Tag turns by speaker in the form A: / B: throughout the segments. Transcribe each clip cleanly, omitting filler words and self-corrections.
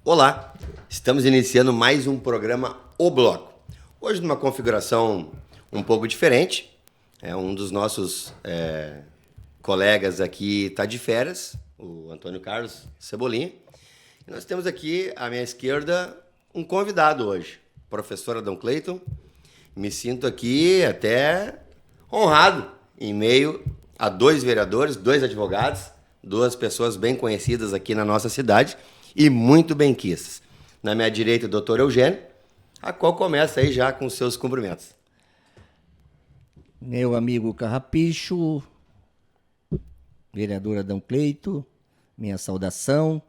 A: Olá, estamos iniciando mais um programa O Bloco. Hoje numa configuração um pouco diferente. Um dos nossos colegas aqui está de férias, o Antônio Carlos Cebolinha. E nós temos aqui à minha esquerda um convidado hoje, o professor Adão Cleiton. Me sinto aqui até honrado em meio a 2 vereadores, 2 advogados, 2 pessoas bem conhecidas aqui na nossa cidade e muito benquistas. Na minha direita, o doutor Eugênio, a qual começa aí já com seus cumprimentos.
B: Meu amigo Carrapicho, vereador Adão Cleito, minha saudação.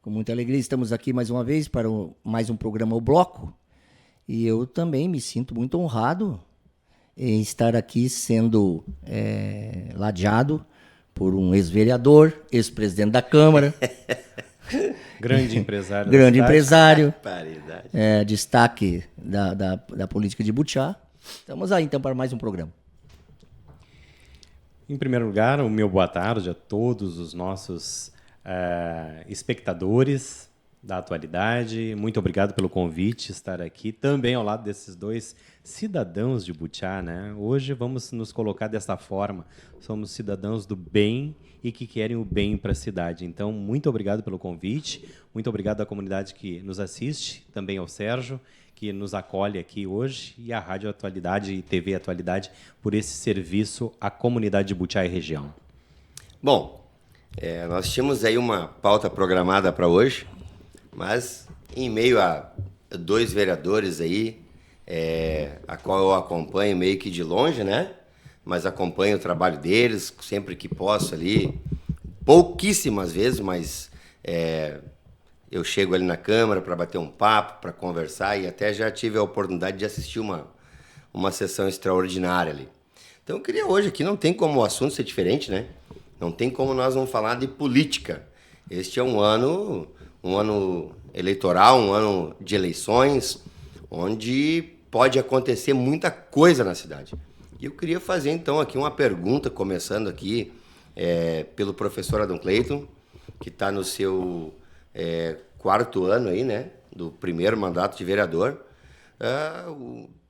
B: Com muita alegria estamos aqui mais uma vez para mais um programa O Bloco. E eu também me sinto muito honrado em estar aqui sendo ladeado por um ex-vereador, ex-presidente da Câmara.
C: Grande empresário.
B: Grande empresário.
A: Paridade.
B: Destaque da política de Butiá. Estamos aí então para mais um programa.
C: Em primeiro lugar, o meu boa tarde a todos os nossos espectadores da atualidade. Muito obrigado pelo convite, estar aqui também ao lado desses 2 cidadãos de Butiá, né? Hoje vamos nos colocar dessa forma. Somos cidadãos do bem e que querem o bem para a cidade. Então, muito obrigado pelo convite, muito obrigado à comunidade que nos assiste, também ao Sérgio, que nos acolhe aqui hoje, e à Rádio Atualidade e TV Atualidade por esse serviço à comunidade de Butiá e região.
A: Bom, nós tínhamos aí uma pauta programada para hoje, mas em meio a 2 vereadores aí, a qual eu acompanho meio que de longe, né? Mas acompanho o trabalho deles sempre que posso ali, pouquíssimas vezes, mas eu chego ali na Câmara para bater um papo, para conversar, e até já tive a oportunidade de assistir uma sessão extraordinária ali. Então eu queria hoje aqui, não tem como o assunto ser diferente, né? Não tem como nós não falar de política. Este é um ano eleitoral, um ano de eleições, onde pode acontecer muita coisa na cidade. E eu queria fazer, então, aqui uma pergunta, começando aqui pelo professor Adão Cleiton, que está no seu 4º ano aí, né, do primeiro mandato de vereador,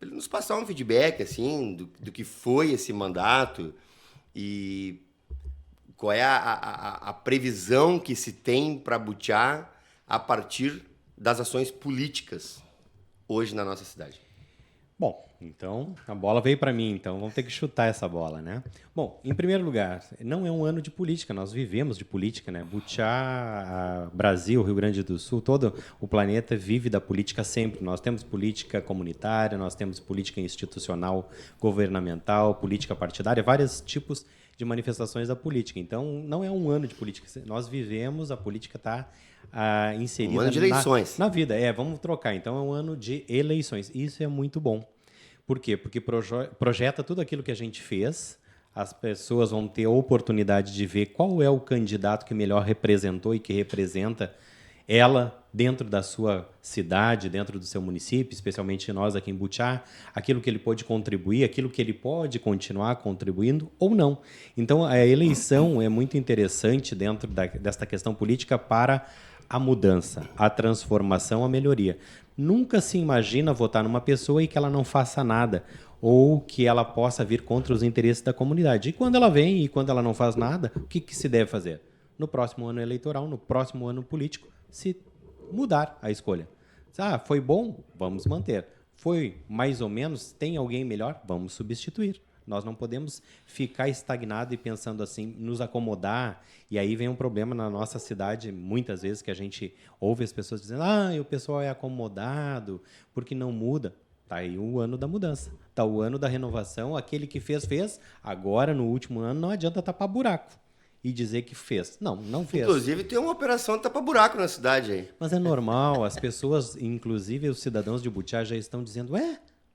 A: ele nos passar um feedback, assim, do que foi esse mandato e qual é a previsão que se tem para Butiá a partir das ações políticas hoje na nossa cidade.
C: Bom, então a bola veio para mim, então vamos ter que chutar essa bola, né? Bom, em primeiro lugar, não é um ano de política, nós vivemos de política, né? Butiá, Brasil, Rio Grande do Sul, todo o planeta vive da política sempre. Nós temos política comunitária, nós temos política institucional, governamental, política partidária, vários tipos de manifestações da política. Então, não é um ano de política, nós vivemos, a política está inserida
A: um ano de eleições.
C: Na vida. Vamos trocar. Então, é um ano de eleições. Isso é muito bom. Por quê? Porque projeta tudo aquilo que a gente fez, as pessoas vão ter a oportunidade de ver qual é o candidato que melhor representou e que representa ela dentro da sua cidade, dentro do seu município, especialmente nós aqui em Butiá, aquilo que ele pode contribuir, aquilo que ele pode continuar contribuindo ou não. Então, a eleição é muito interessante dentro desta questão política para a mudança, a transformação, a melhoria. Nunca se imagina votar numa pessoa e que ela não faça nada, ou que ela possa vir contra os interesses da comunidade. E quando ela vem e quando ela não faz nada, o que se deve fazer? No próximo ano eleitoral, no próximo ano político, se mudar a escolha. Foi bom? Vamos manter. Foi mais ou menos? Tem alguém melhor? Vamos substituir. Nós não podemos ficar estagnado e pensando assim, nos acomodar. E aí vem um problema na nossa cidade, muitas vezes, que a gente ouve as pessoas dizendo o pessoal é acomodado porque não muda. Tá aí o ano da mudança. Tá o ano da renovação. Aquele que fez. Agora, no último ano, não adianta tapar buraco e dizer que fez. Não fez.
A: Inclusive, tem uma operação de tapa-buraco na cidade aí.
C: Mas é normal. As pessoas, inclusive os cidadãos de Butiá, já estão dizendo,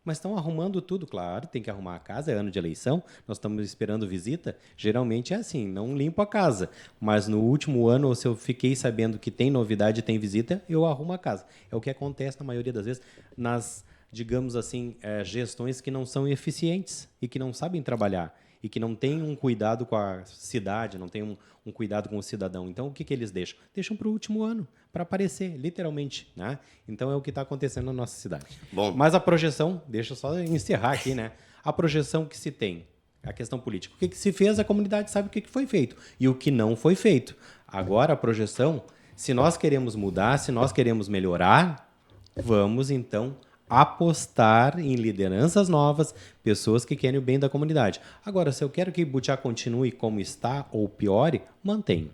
C: mas estão arrumando tudo. Claro, tem que arrumar a casa, é ano de eleição, nós estamos esperando visita. Geralmente é assim, não limpo a casa. Mas no último ano, se eu fiquei sabendo que tem novidade, tem visita, eu arrumo a casa. É o que acontece na maioria das vezes nas, digamos assim, gestões que não são eficientes e que não sabem trabalhar e que não têm um cuidado com a cidade, não têm um cuidado com o cidadão. Então, o que eles deixam? Deixam para o último ano, para aparecer, literalmente. Né? Então, é o que está acontecendo na nossa cidade.
A: Bom.
C: Mas a projeção, deixa eu só encerrar aqui, né? A projeção que se tem, a questão política. O que se fez, a comunidade sabe o que foi feito e o que não foi feito. Agora, a projeção, se nós queremos mudar, se nós queremos melhorar, vamos, então, apostar em lideranças novas, pessoas que querem o bem da comunidade. Agora, se eu quero que Butiá continue como está ou piore, mantenho.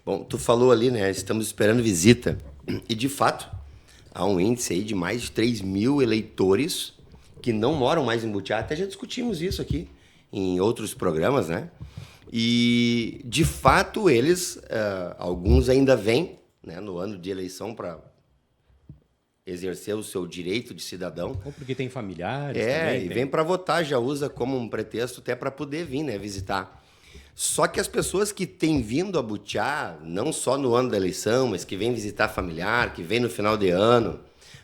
A: Bom, tu falou ali, né? Estamos esperando visita. E, de fato, há um índice aí de mais de 3 mil eleitores que não moram mais em Butiá. Até já discutimos isso aqui em outros programas, né? E, de fato, eles, alguns ainda vêm, né, no ano de eleição para exercer o seu direito de cidadão.
C: Ou porque tem familiares também.
A: E vem para votar, já usa como um pretexto até para poder vir, né, visitar. Só que as pessoas que têm vindo a Butiá, não só no ano da eleição, mas que vêm visitar familiar, que vêm no final de ano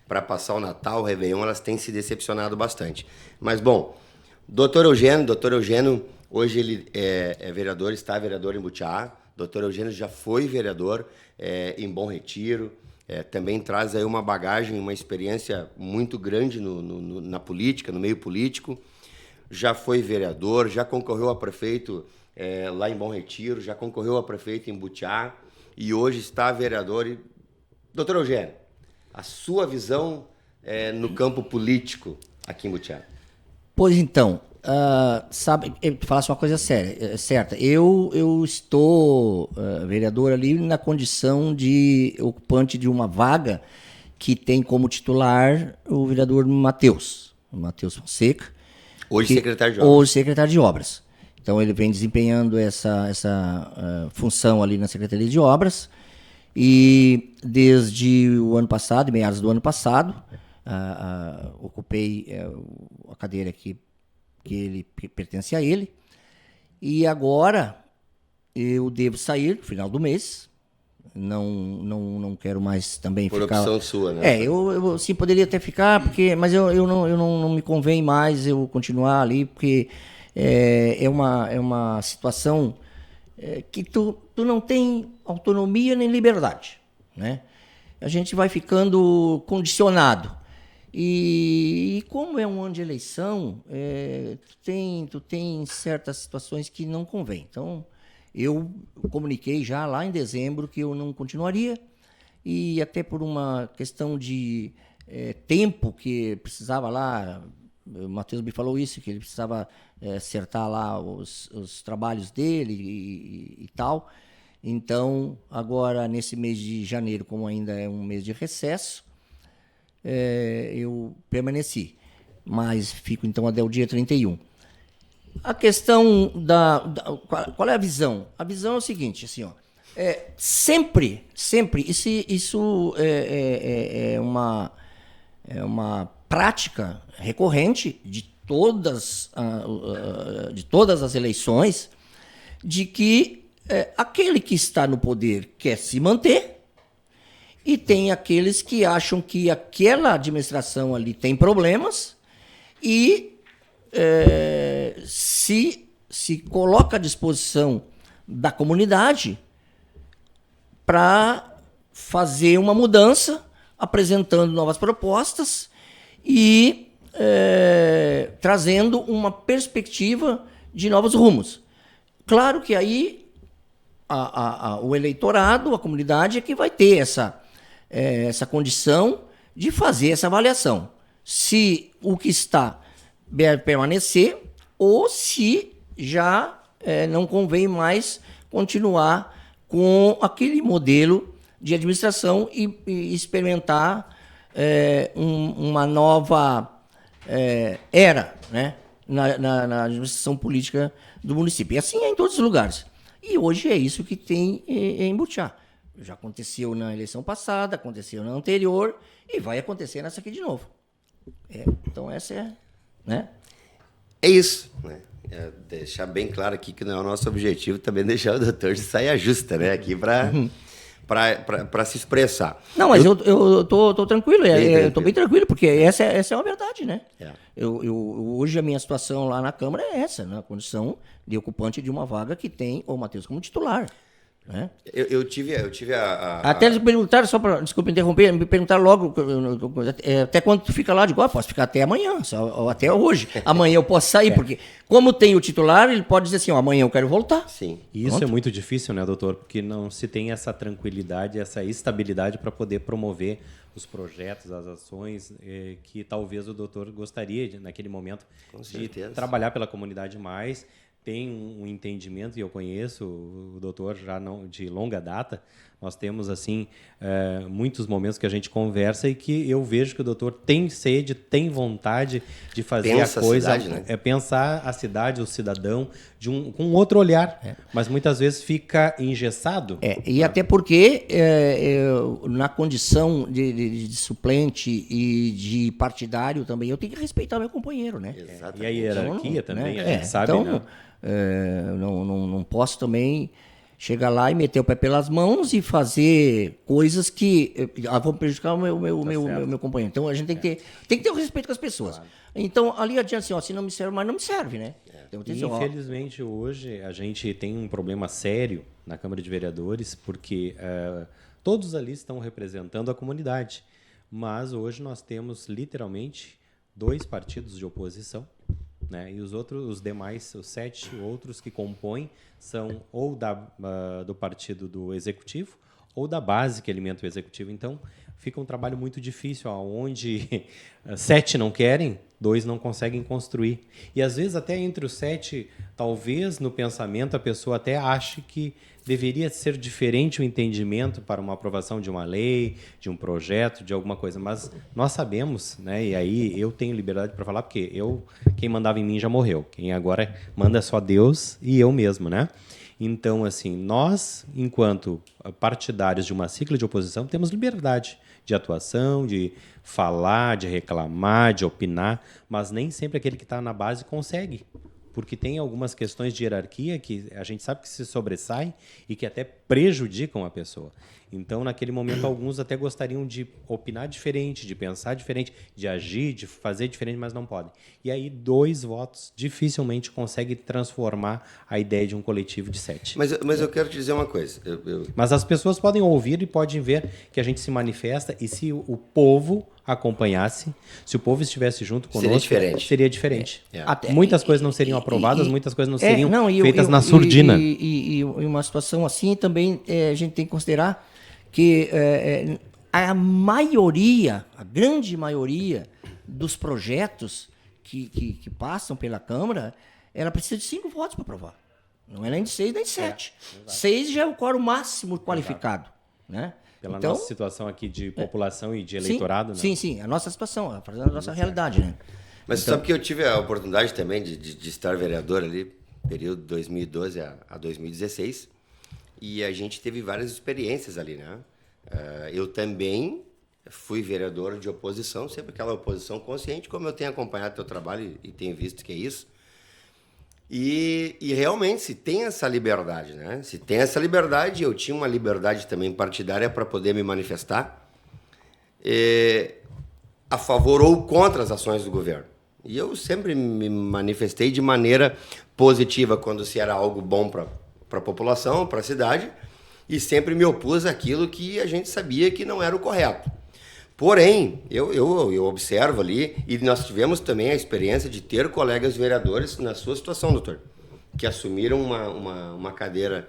A: para passar o Natal, o Réveillon, elas têm se decepcionado bastante. Mas, bom, doutor Eugênio, hoje ele é vereador, está vereador em Butiá. Doutor Eugênio já foi vereador em Bom Retiro. Também traz aí uma bagagem, uma experiência muito grande na política, no meio político. Já foi vereador, já concorreu a prefeito lá em Bom Retiro, já concorreu a prefeito em Butiá e hoje está vereador. Doutor Eugênio, a sua visão no campo político aqui em Butiá?
B: Pois então, sabe, falasse uma coisa certa. Eu estou vereador ali na condição de ocupante de uma vaga que tem como titular o vereador Matheus Fonseca.
A: Hoje secretário de obras.
B: Hoje secretário de obras. Então ele vem desempenhando essa função ali na Secretaria de Obras e desde o ano passado, meados do ano passado, ocupei a cadeira que pertence a ele. E agora eu devo sair no final do mês. Não quero mais também
A: Por
B: ficar...
A: Por opção sua, né?
B: Eu sim poderia até ficar, mas eu não me convém mais eu continuar ali, porque é uma situação que tu não tem autonomia nem liberdade, né? A gente vai ficando condicionado. E como é um ano de eleição, tu tem certas situações que não convém. Então, eu comuniquei já lá em dezembro que eu não continuaria, e até por uma questão de tempo que precisava lá, o Matheus me falou isso, que ele precisava acertar lá os trabalhos dele e tal. Então, agora, nesse mês de janeiro, como ainda é um mês de recesso, eu permaneci, mas fico então até o dia 31. A questão qual é a visão? A visão é o seguinte, assim, ó, sempre, isso é uma prática recorrente de todas as eleições, de que aquele que está no poder quer se manter. E tem aqueles que acham que aquela administração ali tem problemas e se coloca à disposição da comunidade para fazer uma mudança, apresentando novas propostas e trazendo uma perspectiva de novos rumos. Claro que aí o eleitorado, a comunidade é que vai ter essa condição de fazer essa avaliação. Se o que está deve permanecer ou se já não convém mais continuar com aquele modelo de administração e experimentar uma nova era, né, na administração política do município. E assim é em todos os lugares. E hoje é isso que tem em Butiá. Já aconteceu na eleição passada, aconteceu na anterior e vai acontecer nessa aqui de novo. Então essa é, né?
A: É isso, né? Deixar bem claro aqui que não é o nosso objetivo também deixar o doutor de saia justa, né? Aqui para se expressar.
B: Não, mas eu tô tranquilo, eu tô bem tranquilo, porque essa é uma verdade, né? Hoje a minha situação lá na Câmara é essa, na condição de ocupante de uma vaga que tem o Matheus como titular. Né?
A: Eu tive a...
B: Até eles me perguntaram, desculpa interromper, me perguntaram logo até quando tu fica lá, digo, posso ficar até amanhã, ou até hoje. Amanhã eu posso sair, porque como tem o titular, ele pode dizer assim, amanhã eu quero voltar.
A: Sim.
C: E isso é muito difícil, né, doutor? Porque não se tem essa tranquilidade, essa estabilidade para poder promover os projetos, as ações que talvez o doutor gostaria, naquele momento, de trabalhar pela comunidade mais. Tem um entendimento, e eu conheço o doutor já de longa data. Nós temos assim muitos momentos que a gente conversa e que eu vejo que o doutor tem sede, tem vontade de fazer a coisa,
A: a cidade, né?
C: Pensar a cidade, o cidadão, com outro olhar. Mas muitas vezes fica engessado.
B: E até porque na condição de suplente e de partidário também, eu tenho que respeitar meu companheiro, né?
C: E a hierarquia
B: então,
C: também, a gente sabe,
B: então,
C: né?
B: Não posso também chegar lá e meter o pé pelas mãos e fazer coisas que vão prejudicar o meu companheiro. Então a gente tem que ter o respeito com as pessoas. Claro. Então ali adiante, assim, se não me serve, mas não me serve, né? Então,
C: infelizmente hoje a gente tem um problema sério na Câmara de Vereadores, porque todos ali estão representando a comunidade, mas hoje nós temos literalmente 2 partidos de oposição. Né? E os demais, os 7 outros que compõem, são ou do partido do executivo ou da base que alimenta o executivo. Então, fica um trabalho muito difícil, onde 7 não querem, 2 não conseguem construir. E, às vezes, até entre os 7, talvez, no pensamento, a pessoa até ache que deveria ser diferente o entendimento para uma aprovação de uma lei, de um projeto, de alguma coisa. Mas nós sabemos, né, e aí eu tenho liberdade para falar, porque quem mandava em mim já morreu. Quem agora manda é só Deus e eu mesmo, né? Então, assim, nós, enquanto partidários de uma sigla de oposição, temos liberdade de atuação, de falar, de reclamar, de opinar, mas nem sempre aquele que está na base consegue. Porque tem algumas questões de hierarquia que a gente sabe que se sobressaem e que até prejudicam a pessoa. Então, naquele momento, alguns até gostariam de opinar diferente, de pensar diferente, de agir, de fazer diferente, mas não podem. E aí, 2 votos dificilmente conseguem transformar a ideia de um coletivo de 7.
A: Mas eu quero te dizer uma coisa.
C: Mas as pessoas podem ouvir e podem ver que a gente se manifesta, e se o povo acompanhasse, se o povo estivesse junto conosco, seria diferente. Muitas coisas não seriam aprovadas, muitas coisas não seriam feitas na surdina.
B: E uma situação assim também a gente tem que considerar que a grande maioria dos projetos que passam pela Câmara, ela precisa de 5 votos para aprovar. Não é nem de 6, nem de 7. 6 já é o quórum máximo qualificado. Né?
C: Pela nossa situação aqui de população e de eleitorado,
B: sim,
C: né?
B: Sim, a nossa situação, a nossa realidade, né?
A: Mas então, sabe que eu tive a oportunidade também de estar vereador ali, período 2012 a 2016, e a gente teve várias experiências ali, né? Eu também fui vereador de oposição, sempre aquela oposição consciente, como eu tenho acompanhado teu trabalho e tenho visto que é isso. E realmente se tem essa liberdade, né? Se tem essa liberdade, eu tinha uma liberdade também partidária para poder me manifestar a favor ou contra as ações do governo. E eu sempre me manifestei de maneira positiva quando se era algo bom para a população, para a cidade, e sempre me opus àquilo que a gente sabia que não era o correto. Porém, eu observo ali, e nós tivemos também a experiência de ter colegas vereadores na sua situação, doutor, que assumiram uma cadeira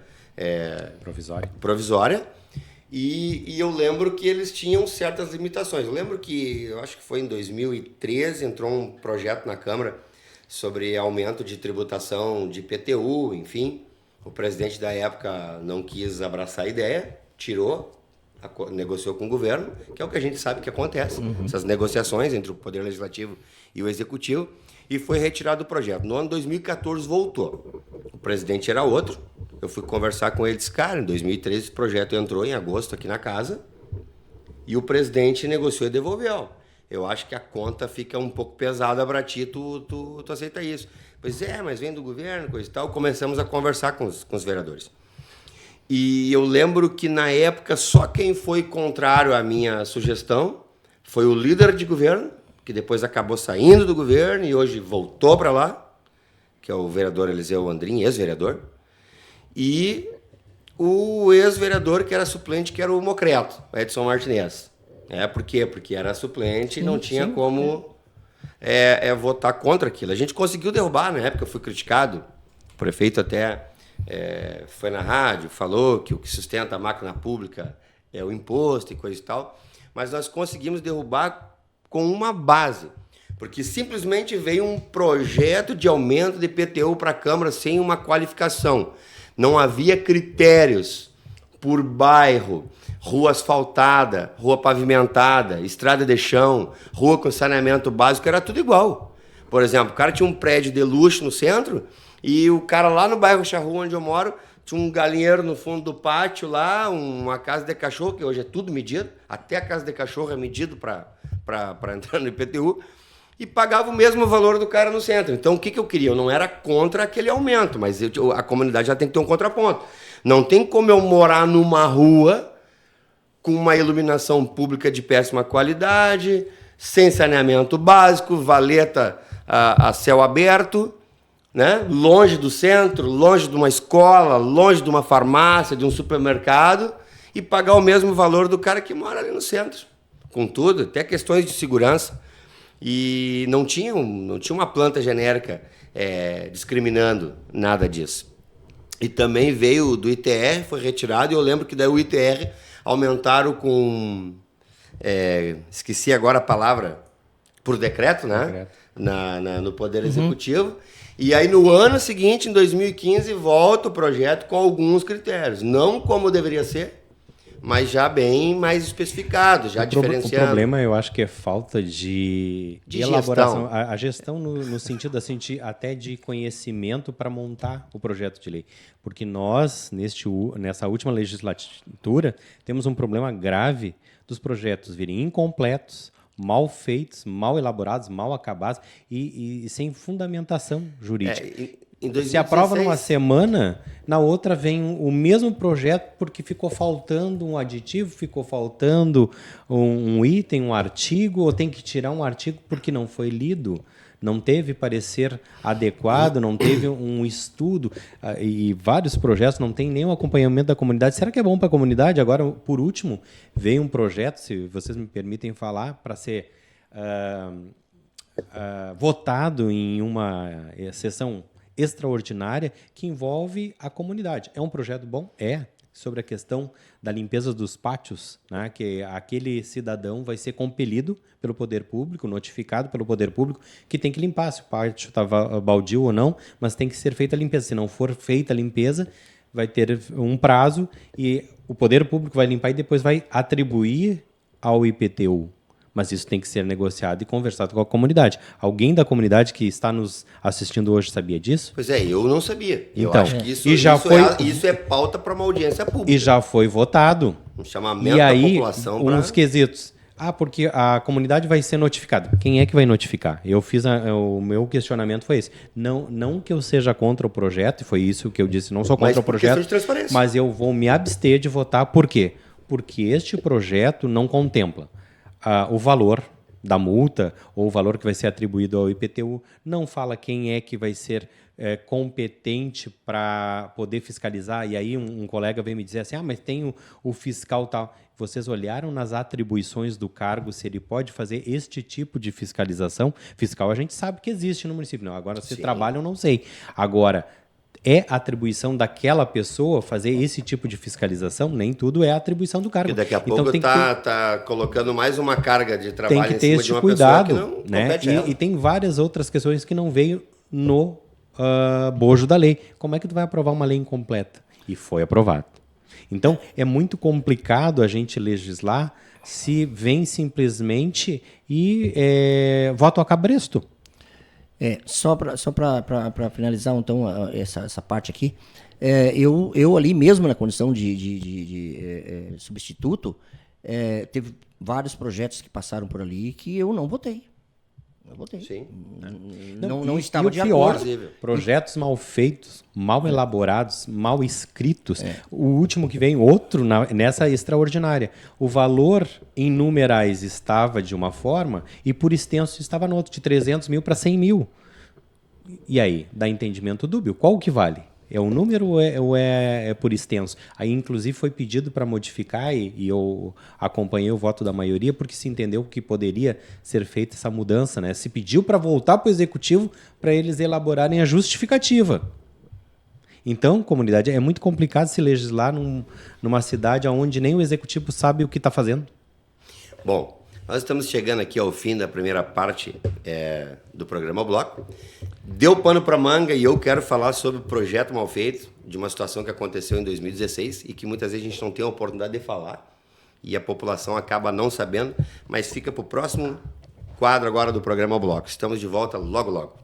A: provisória e eu lembro que eles tinham certas limitações. Eu lembro que, eu acho que foi em 2013, entrou um projeto na Câmara sobre aumento de tributação de IPTU, enfim. O presidente da época não quis abraçar a ideia, tirou, negociou com o governo, que é o que a gente sabe que acontece, essas negociações entre o Poder Legislativo e o executivo, e foi retirado do projeto. No ano 2014 voltou. O presidente era outro. Eu fui conversar com ele e disse, cara, em 2013 esse projeto entrou em agosto aqui na casa e o presidente negociou e devolveu. Eu acho que a conta fica um pouco pesada para ti, tu aceita isso. Pois é, mas vem do governo, coisa e tal. Começamos a conversar com os vereadores. E eu lembro que na época só quem foi contrário à minha sugestão foi o líder de governo, que depois acabou saindo do governo e hoje voltou para lá, que é o vereador Eliseu Andrin, ex-vereador, e o ex-vereador que era suplente, que era o Mocreto, Edson Martinez. Por quê? Porque era suplente e não tinha como votar contra aquilo. A gente conseguiu derrubar, na época eu fui criticado, o prefeito até foi na rádio, falou que o que sustenta a máquina pública é o imposto e coisa e tal, mas nós conseguimos derrubar com uma base, porque simplesmente veio um projeto de aumento de IPTU para a Câmara sem uma qualificação. Não havia critérios por bairro, rua asfaltada, rua pavimentada, estrada de chão, rua com saneamento básico, era tudo igual. Por exemplo, o cara tinha um prédio de luxo no centro e o cara lá no bairro Charrua, onde eu moro, tinha um galinheiro no fundo do pátio lá, uma casa de cachorro, que hoje é tudo medido, até a casa de cachorro é medido para entrar no IPTU, e pagava o mesmo valor do cara no centro. Então, o que eu queria? Eu não era contra aquele aumento, mas a comunidade já tem que ter um contraponto. Não tem como eu morar numa rua com uma iluminação pública de péssima qualidade, sem saneamento básico, valeta a céu aberto, né? Longe do centro, longe de uma escola, longe de uma farmácia, de um supermercado, e pagar o mesmo valor do cara que mora ali no centro. Com tudo, até questões de segurança. E não tinha uma planta genérica discriminando nada disso. E também veio do ITR, foi retirado, e eu lembro que daí o ITR aumentaram com... esqueci agora a palavra, por decreto, né? No Poder Executivo. E aí, no ano seguinte, em 2015, volta o projeto com alguns critérios. Não como deveria ser, mas já bem mais especificado, já diferenciando.
C: O problema, eu acho que é falta de elaboração. A gestão no sentido assim, até de conhecimento para montar o projeto de lei. Porque nós, nessa última legislatura, temos um problema grave dos projetos virem incompletos, mal feitos, mal elaborados, mal acabados e sem fundamentação jurídica.
A: Em 2016,
C: se aprova numa semana, na outra vem o mesmo projeto porque ficou faltando um aditivo, ficou faltando um item, um artigo, ou tem que tirar um artigo porque não foi lido, não teve parecer adequado, não teve um estudo, e vários projetos não tem nenhum acompanhamento da comunidade. Será que é bom para a comunidade? Agora, por último, veio um projeto, se vocês me permitem falar, para ser votado em uma sessão extraordinária que envolve a comunidade. É um projeto bom? É. Sobre a questão da limpeza dos pátios, né? Que aquele cidadão vai ser compelido pelo poder público, notificado pelo poder público, que tem que limpar, se o pátio está baldio ou não, mas tem que ser feita a limpeza. Se não for feita a limpeza, vai ter um prazo e o poder público vai limpar e depois vai atribuir ao IPTU. Mas isso tem que ser negociado e conversado com a comunidade. Alguém da comunidade que está nos assistindo hoje sabia disso?
A: Pois é, eu não sabia.
C: Então,
A: eu acho que isso é pauta para uma audiência pública.
C: E já foi votado.
A: Um chamamento
C: da
A: população para...
C: uns quesitos. Porque a comunidade vai ser notificada. Quem é que vai notificar? Eu fiz o meu questionamento foi esse. Não que eu seja contra o projeto, e foi isso que eu disse, não sou contra o projeto, mas eu vou me abster de votar. Por quê? Porque este projeto não contempla o valor da multa ou o valor que vai ser atribuído ao IPTU, não fala quem é que vai ser competente para poder fiscalizar, e aí um colega vem me dizer assim, mas tem o fiscal tal. Vocês olharam nas atribuições do cargo se ele pode fazer este tipo de fiscalização? Fiscal a gente sabe que existe no município. Não, agora se trabalha eu não sei. Agora, é atribuição daquela pessoa fazer esse tipo de fiscalização? Nem tudo é atribuição do cargo.
A: E daqui a pouco tá colocando mais uma carga de trabalho
C: em cima de uma
A: cuidado,
C: pessoa que não compete ela. E tem várias outras questões que não veio no bojo da lei. Como é que tu vai aprovar uma lei incompleta? E foi aprovado. Então, é muito complicado a gente legislar se vem simplesmente e voto a cabresto.
B: Só para finalizar, então, essa parte aqui, eu ali mesmo na condição de substituto, teve vários projetos que passaram por ali que eu não votei.
A: Sim.
B: Não estava de
C: pior,
B: acordo.
C: projetos mal feitos, mal elaborados, mal escritos. O último que vem, outro nessa extraordinária. O valor em numerais estava de uma forma e por extenso estava no outro, de 300 mil para 100 mil. E aí, dá entendimento dúbio. Qual que vale? É o número ou é por extenso? Aí, inclusive, foi pedido para modificar e eu acompanhei o voto da maioria porque se entendeu que poderia ser feita essa mudança, né? Se pediu para voltar para o Executivo para eles elaborarem a justificativa. Então, comunidade, é muito complicado se legislar numa cidade onde nem o Executivo sabe o que está fazendo.
A: Bom, nós estamos chegando aqui ao fim da primeira parte do programa Bloco. Deu pano para manga e eu quero falar sobre o projeto mal feito, de uma situação que aconteceu em 2016 e que muitas vezes a gente não tem a oportunidade de falar e a população acaba não sabendo, mas fica para o próximo quadro agora do programa Bloco. Estamos de volta logo, logo.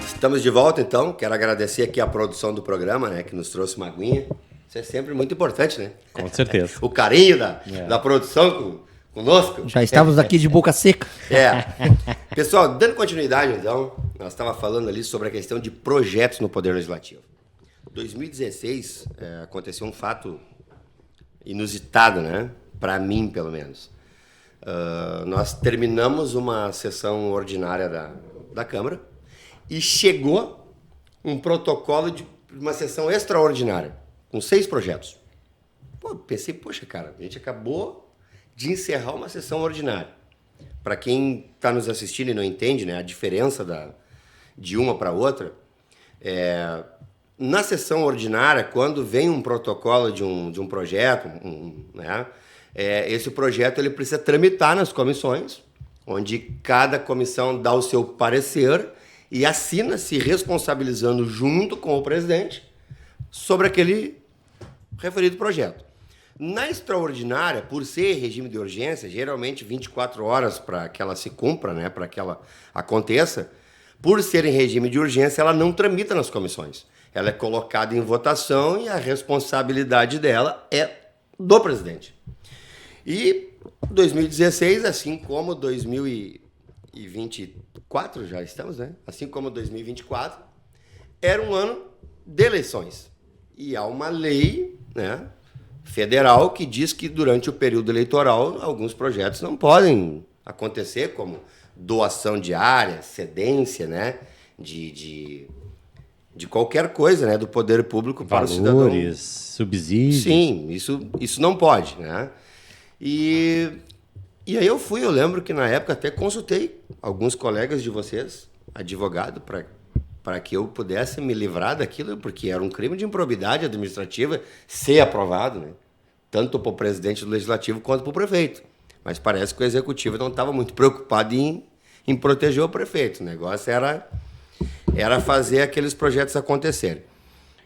A: Estamos de volta, então. Quero agradecer aqui a produção do programa, né, que nos trouxe uma aguinha. Isso é sempre muito importante, né?
C: Com certeza.
A: O carinho da produção conosco.
B: Já estávamos aqui de boca seca.
A: Pessoal, dando continuidade, então, nós estávamos falando ali sobre a questão de projetos no Poder Legislativo. Em 2016, aconteceu um fato inusitado, né? Para mim, pelo menos. Nós terminamos uma sessão ordinária da Câmara e chegou um protocolo de uma sessão extraordinária, com 6 projetos. Pensei, poxa, cara, a gente acabou de encerrar uma sessão ordinária. Para quem está nos assistindo e não entende, né, a diferença de uma para outra, na sessão ordinária, quando vem um protocolo de um projeto, né, esse projeto ele precisa tramitar nas comissões, onde cada comissão dá o seu parecer e assina se responsabilizando junto com o presidente sobre aquele referido projeto. Na extraordinária, por ser regime de urgência, geralmente 24 horas para que ela se cumpra, né, para que ela aconteça, por ser em regime de urgência, ela não tramita nas comissões. Ela é colocada em votação e a responsabilidade dela é do presidente. E 2016, assim como 2024, já estamos, né? Assim como 2024, era um ano de eleições. E há uma lei, né, federal que diz que durante o período eleitoral alguns projetos não podem acontecer, como doação de área, cedência, né, de qualquer coisa, né, do poder público para o cidadão.
C: Valores, subsídios.
A: Sim, isso não pode, né? E aí eu lembro que na época até consultei alguns colegas de vocês, advogado, para que eu pudesse me livrar daquilo, porque era um crime de improbidade administrativa ser aprovado, né? Tanto para o presidente do Legislativo quanto para o prefeito. Mas parece que o Executivo não estava muito preocupado em proteger o prefeito. O negócio era fazer aqueles projetos acontecerem.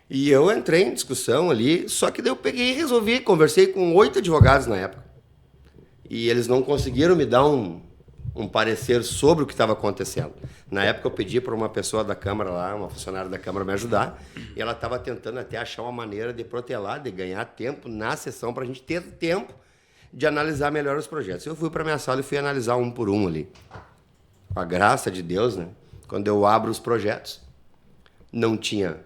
A: E eu entrei em discussão ali, só que daí eu peguei e resolvi, conversei com 8 advogados na época. E eles não conseguiram me dar um parecer sobre o que estava acontecendo. Na época eu pedi para uma pessoa da Câmara lá, uma funcionária da Câmara me ajudar, e ela estava tentando até achar uma maneira de protelar, de ganhar tempo na sessão, para a gente ter tempo de analisar melhor os projetos. Eu fui para a minha sala e fui analisar um por um ali. Com a graça de Deus, né? Quando eu abro os projetos, não tinha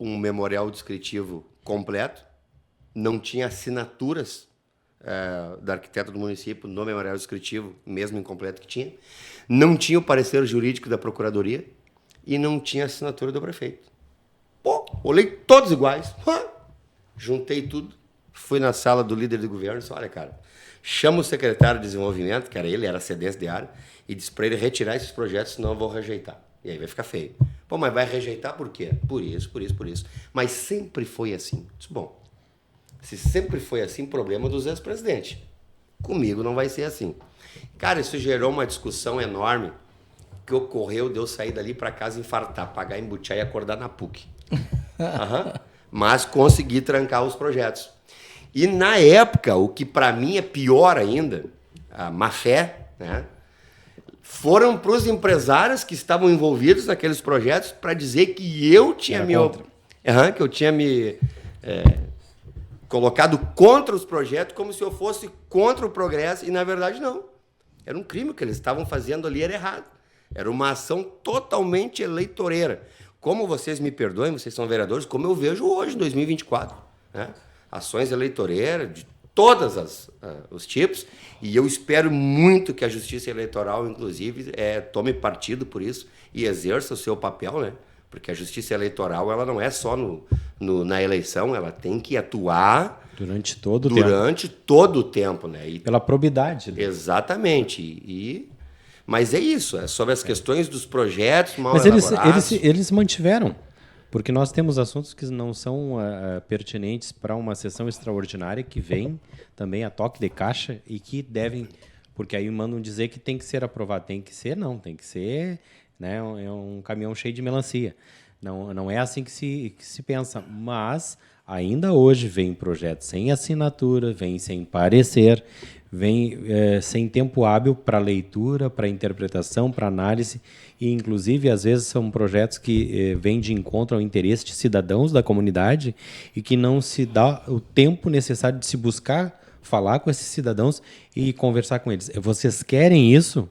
A: um memorial descritivo completo, não tinha assinaturas da arquiteta do município no memorial descritivo, mesmo incompleto que tinha, não tinha o parecer jurídico da procuradoria e não tinha assinatura do prefeito. Olhei todos iguais, juntei tudo, fui na sala do líder do governo e disse, olha, cara, chama o secretário de desenvolvimento, que era cedência de área, e disse para ele retirar esses projetos, senão eu vou rejeitar. E aí vai ficar feio. Mas vai rejeitar por quê? Por isso. Mas sempre foi assim. Disse, bom, se sempre foi assim, problema dos ex-presidentes. Comigo não vai ser assim. Cara, isso gerou uma discussão enorme que ocorreu de eu sair dali para casa e infartar, pagar, embutiar e acordar na PUC. mas consegui trancar os projetos. E na época, o que para mim é pior ainda, a má fé, né, foram para os empresários que estavam envolvidos naqueles projetos para dizer que eu tinha que eu tinha me colocado contra os projetos, como se eu fosse contra o progresso, e na verdade não. Era um crime, o que eles estavam fazendo ali era errado. Era uma ação totalmente eleitoreira. Como vocês me perdoem, vocês são vereadores, como eu vejo hoje, em 2024. Né? Ações eleitoreiras de todos os tipos, e eu espero muito que a Justiça Eleitoral, inclusive, tome partido por isso e exerça o seu papel, né? Porque a Justiça Eleitoral ela não é só na eleição, ela tem que atuar
C: durante todo o tempo.
A: Né? E,
C: pela probidade. Né?
A: Exatamente. Mas é isso, é sobre as questões dos projetos mal
C: Mas
A: elaborados.
C: eles mantiveram, porque nós temos assuntos que não são pertinentes para uma sessão extraordinária que vem também a toque de caixa e que devem, porque aí mandam dizer que tem que ser aprovado. Tem que ser, não, tem que ser, né, um caminhão cheio de melancia. Não é assim que se pensa, mas ainda hoje vem projeto sem assinatura, vem sem parecer, vem sem tempo hábil para leitura, para interpretação, para análise, e inclusive às vezes são projetos que vêm de encontro ao interesse de cidadãos da comunidade e que não se dá o tempo necessário de se buscar falar com esses cidadãos e conversar com eles. Vocês querem isso?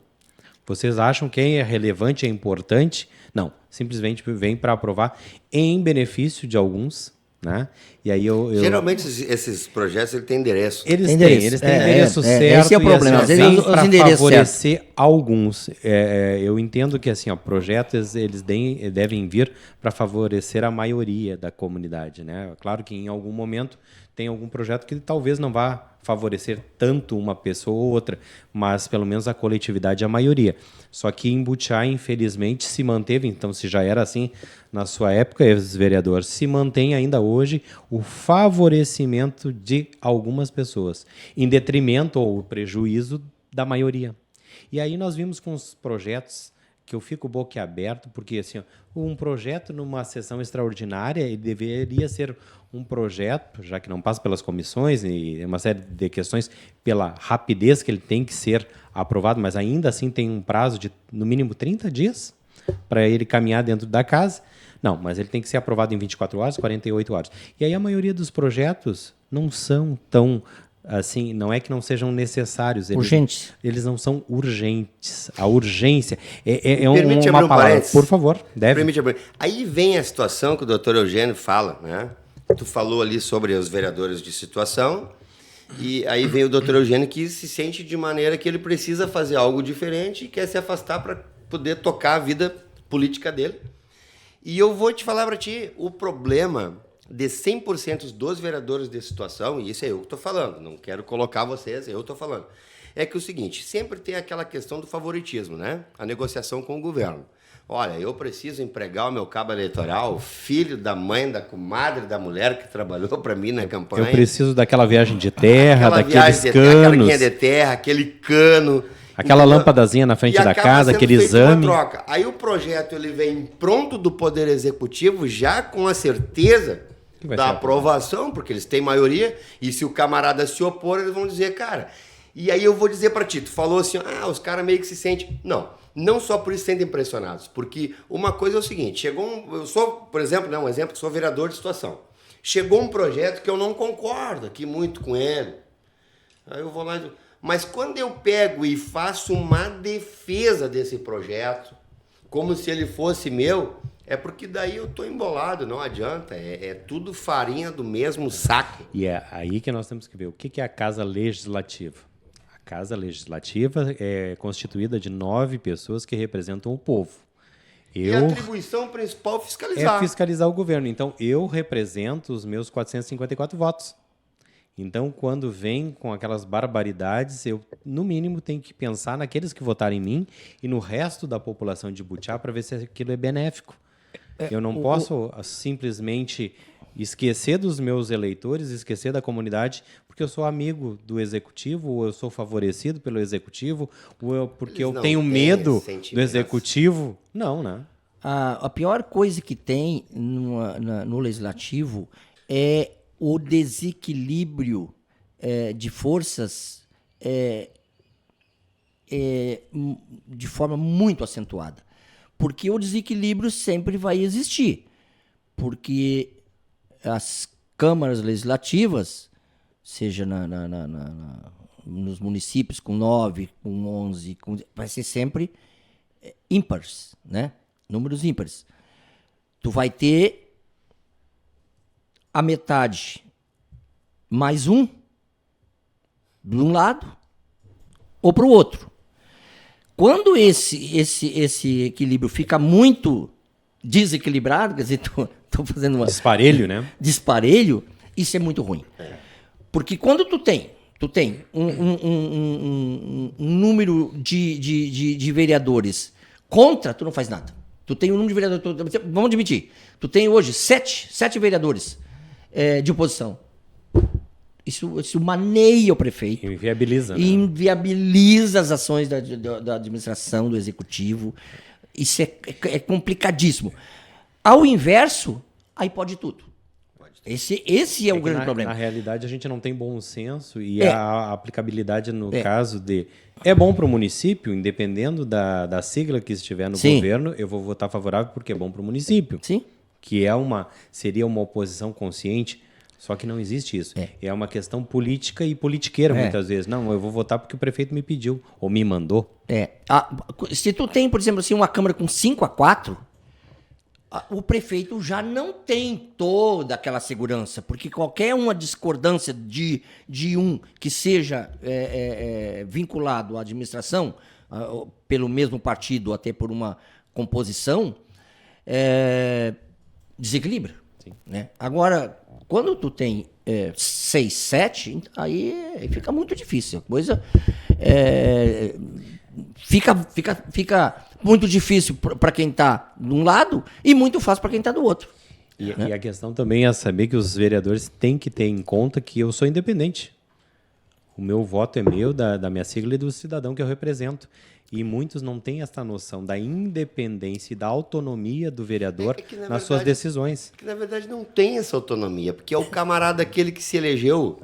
C: Vocês acham que é relevante, é importante? Não, simplesmente vem para aprovar em benefício de alguns, né? E aí
A: Geralmente esses projetos ele têm endereço.
C: Eles têm endereço certo.
B: Esse é o problema. Às vezes
C: para favorecer certo. Alguns. Eu entendo que assim, projetos eles devem vir para favorecer a maioria da comunidade, né? Claro que em algum momento tem algum projeto que talvez não vá favorecer tanto uma pessoa ou outra, mas pelo menos a coletividade é a maioria. Só que em Butiá, infelizmente, se manteve, então se já era assim na sua época, ex-vereador, se mantém ainda hoje o favorecimento de algumas pessoas, em detrimento ou prejuízo da maioria. E aí nós vimos com os projetos que eu fico boquiaberto, porque assim, um projeto numa sessão extraordinária ele deveria ser um projeto, já que não passa pelas comissões e uma série de questões, pela rapidez que ele tem que ser aprovado, mas ainda assim tem um prazo de, no mínimo, 30 dias para ele caminhar dentro da casa. Não, mas ele tem que ser aprovado em 24 horas, 48 horas. E aí a maioria dos projetos não são tão... assim, não é que não sejam necessários.
B: Urgentes.
C: Eles não são urgentes. A urgência é
A: Permite
C: uma
A: abrir um
C: palavra.
A: parênteses?
C: Por favor, deve.
A: Permite abrir. Aí vem a situação que o doutor Eugênio fala, né? Tu falou ali sobre os vereadores de situação, e aí vem o doutor Eugênio que se sente de maneira que ele precisa fazer algo diferente e quer se afastar para poder tocar a vida política dele. E eu vou te falar para ti, o problema de 100% dos vereadores de situação, e isso é eu que estou falando, não quero colocar vocês, eu estou falando, é que o seguinte, sempre tem aquela questão do favoritismo, né? A negociação com o governo. Olha, eu preciso empregar o meu cabo eleitoral, filho da mãe, da comadre, da mulher que trabalhou para mim na campanha.
C: Eu preciso daquela viagem de terra, daqueles canos.
A: Aquela linha de terra, aquele cano.
C: Aquela lâmpadazinha na frente da casa, aquele exame.
A: Troca. Aí o projeto ele vem pronto do Poder Executivo, já com a certeza da aprovação, porque eles têm maioria, e se o camarada se opor, eles vão dizer, cara... E aí eu vou dizer para ti, tu falou assim, os caras meio que se sentem... Não só por isso se sentem impressionados, porque uma coisa é o seguinte, eu sou, por exemplo, um exemplo, sou vereador de situação. Chegou um projeto que eu não concordo aqui muito com ele. Aí eu vou lá e... Mas quando eu pego e faço uma defesa desse projeto, como se ele fosse meu, é porque daí eu estou embolado, não adianta. É tudo farinha do mesmo saco.
C: E é aí que nós temos que ver o que é a Casa Legislativa. A Casa Legislativa é constituída de 9 pessoas que representam o povo.
A: E a atribuição principal é fiscalizar.
C: É fiscalizar o governo. Então, eu represento os meus 454 votos. Então, quando vem com aquelas barbaridades, eu, no mínimo, tenho que pensar naqueles que votaram em mim e no resto da população de Butiá para ver se aquilo é benéfico. Eu não posso simplesmente esquecer dos meus eleitores, esquecer da comunidade, porque eu sou amigo do Executivo, ou eu sou favorecido pelo Executivo, ou porque eu tenho medo do Executivo. Não, né?
B: A pior coisa que tem no Legislativo é o desequilíbrio de forças de forma muito acentuada. Porque o desequilíbrio sempre vai existir. Porque as câmaras legislativas, seja nos municípios com 9, com 11, vai ser sempre ímpares, né? Números ímpares. Tu vai ter a metade mais um de um lado ou para o outro. Quando esse equilíbrio fica muito desequilibrado, quer dizer, tô fazendo uma...
C: Disparelho, né?
B: Disparelho, isso é muito ruim. Porque quando tu tem um número de vereadores contra, tu não faz nada. Tu tem um número de vereadores... Vamos admitir. Tu tem hoje 7 vereadores de oposição. Isso maneia o prefeito.
C: Inviabiliza. Né?
B: Inviabiliza as ações da administração, do executivo. Isso é complicadíssimo. Ao inverso, aí pode tudo. Esse é o grande problema.
C: Na realidade, a gente não tem bom senso e a aplicabilidade no caso de... É bom para o município, independendo da sigla que estiver no governo, eu vou votar favorável porque é bom para o município.
B: Sim.
C: Que seria uma oposição consciente, só que não existe isso. É uma questão política e politiqueira, muitas vezes. Não, eu vou votar porque o prefeito me pediu ou me mandou.
B: Se tu tem, por exemplo, assim, uma Câmara com 5-4, o prefeito já não tem toda aquela segurança, porque qualquer uma discordância de um que seja vinculado à administração, pelo mesmo partido, até por uma composição, desequilibra. Né? Agora, quando tu tem 6, 7, aí fica muito difícil. A coisa fica muito difícil para quem está de um lado e muito fácil para quem está do outro.
C: E a questão também é saber que os vereadores têm que ter em conta que eu sou independente. O meu voto é meu, da minha sigla e do cidadão que eu represento. E muitos não têm essa noção da independência e da autonomia do vereador nas suas decisões.
A: Que, na verdade, não tem essa autonomia, porque é o camarada aquele que se elegeu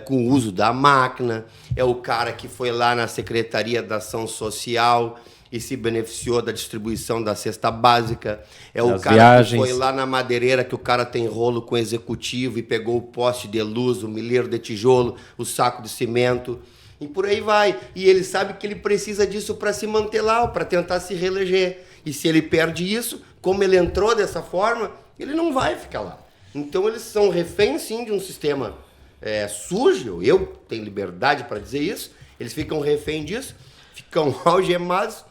A: com o uso da máquina, é o cara que foi lá na Secretaria da Ação Social e se beneficiou da distribuição da cesta básica, é o cara que foi lá na madeireira que o cara tem rolo com o executivo e pegou o poste de luz, o milheiro de tijolo, o saco de cimento... E por aí vai. E ele sabe que ele precisa disso para se manter lá, para tentar se reeleger. E se ele perde isso, como ele entrou dessa forma, ele não vai ficar lá. Então eles são reféns, sim, de um sistema sujo. Eu tenho liberdade para dizer isso. Eles ficam refém disso, ficam algemados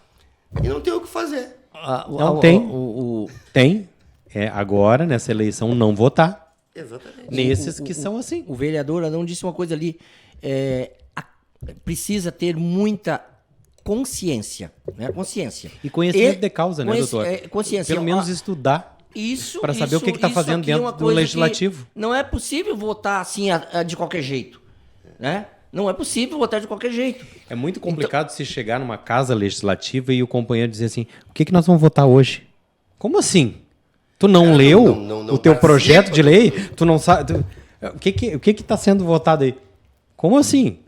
A: e não tem o que fazer.
C: Não tem. Tem. Agora, nessa eleição, não votar.
A: Exatamente.
C: Nesses que são assim.
B: O vereador Adão disse uma coisa ali... precisa ter muita consciência, né? Consciência.
C: E conhecimento de causa, né, doutor?
B: Consciência.
C: Pelo menos estudar para saber o que está fazendo dentro do legislativo.
B: Não é possível votar assim de qualquer jeito, né? Não é possível votar de qualquer jeito.
C: É muito complicado se chegar numa casa legislativa e o companheiro dizer assim, o que nós vamos votar hoje? Como assim? Tu não leu o teu projeto de lei? Tu não sabe... O que está sendo votado aí? Como assim?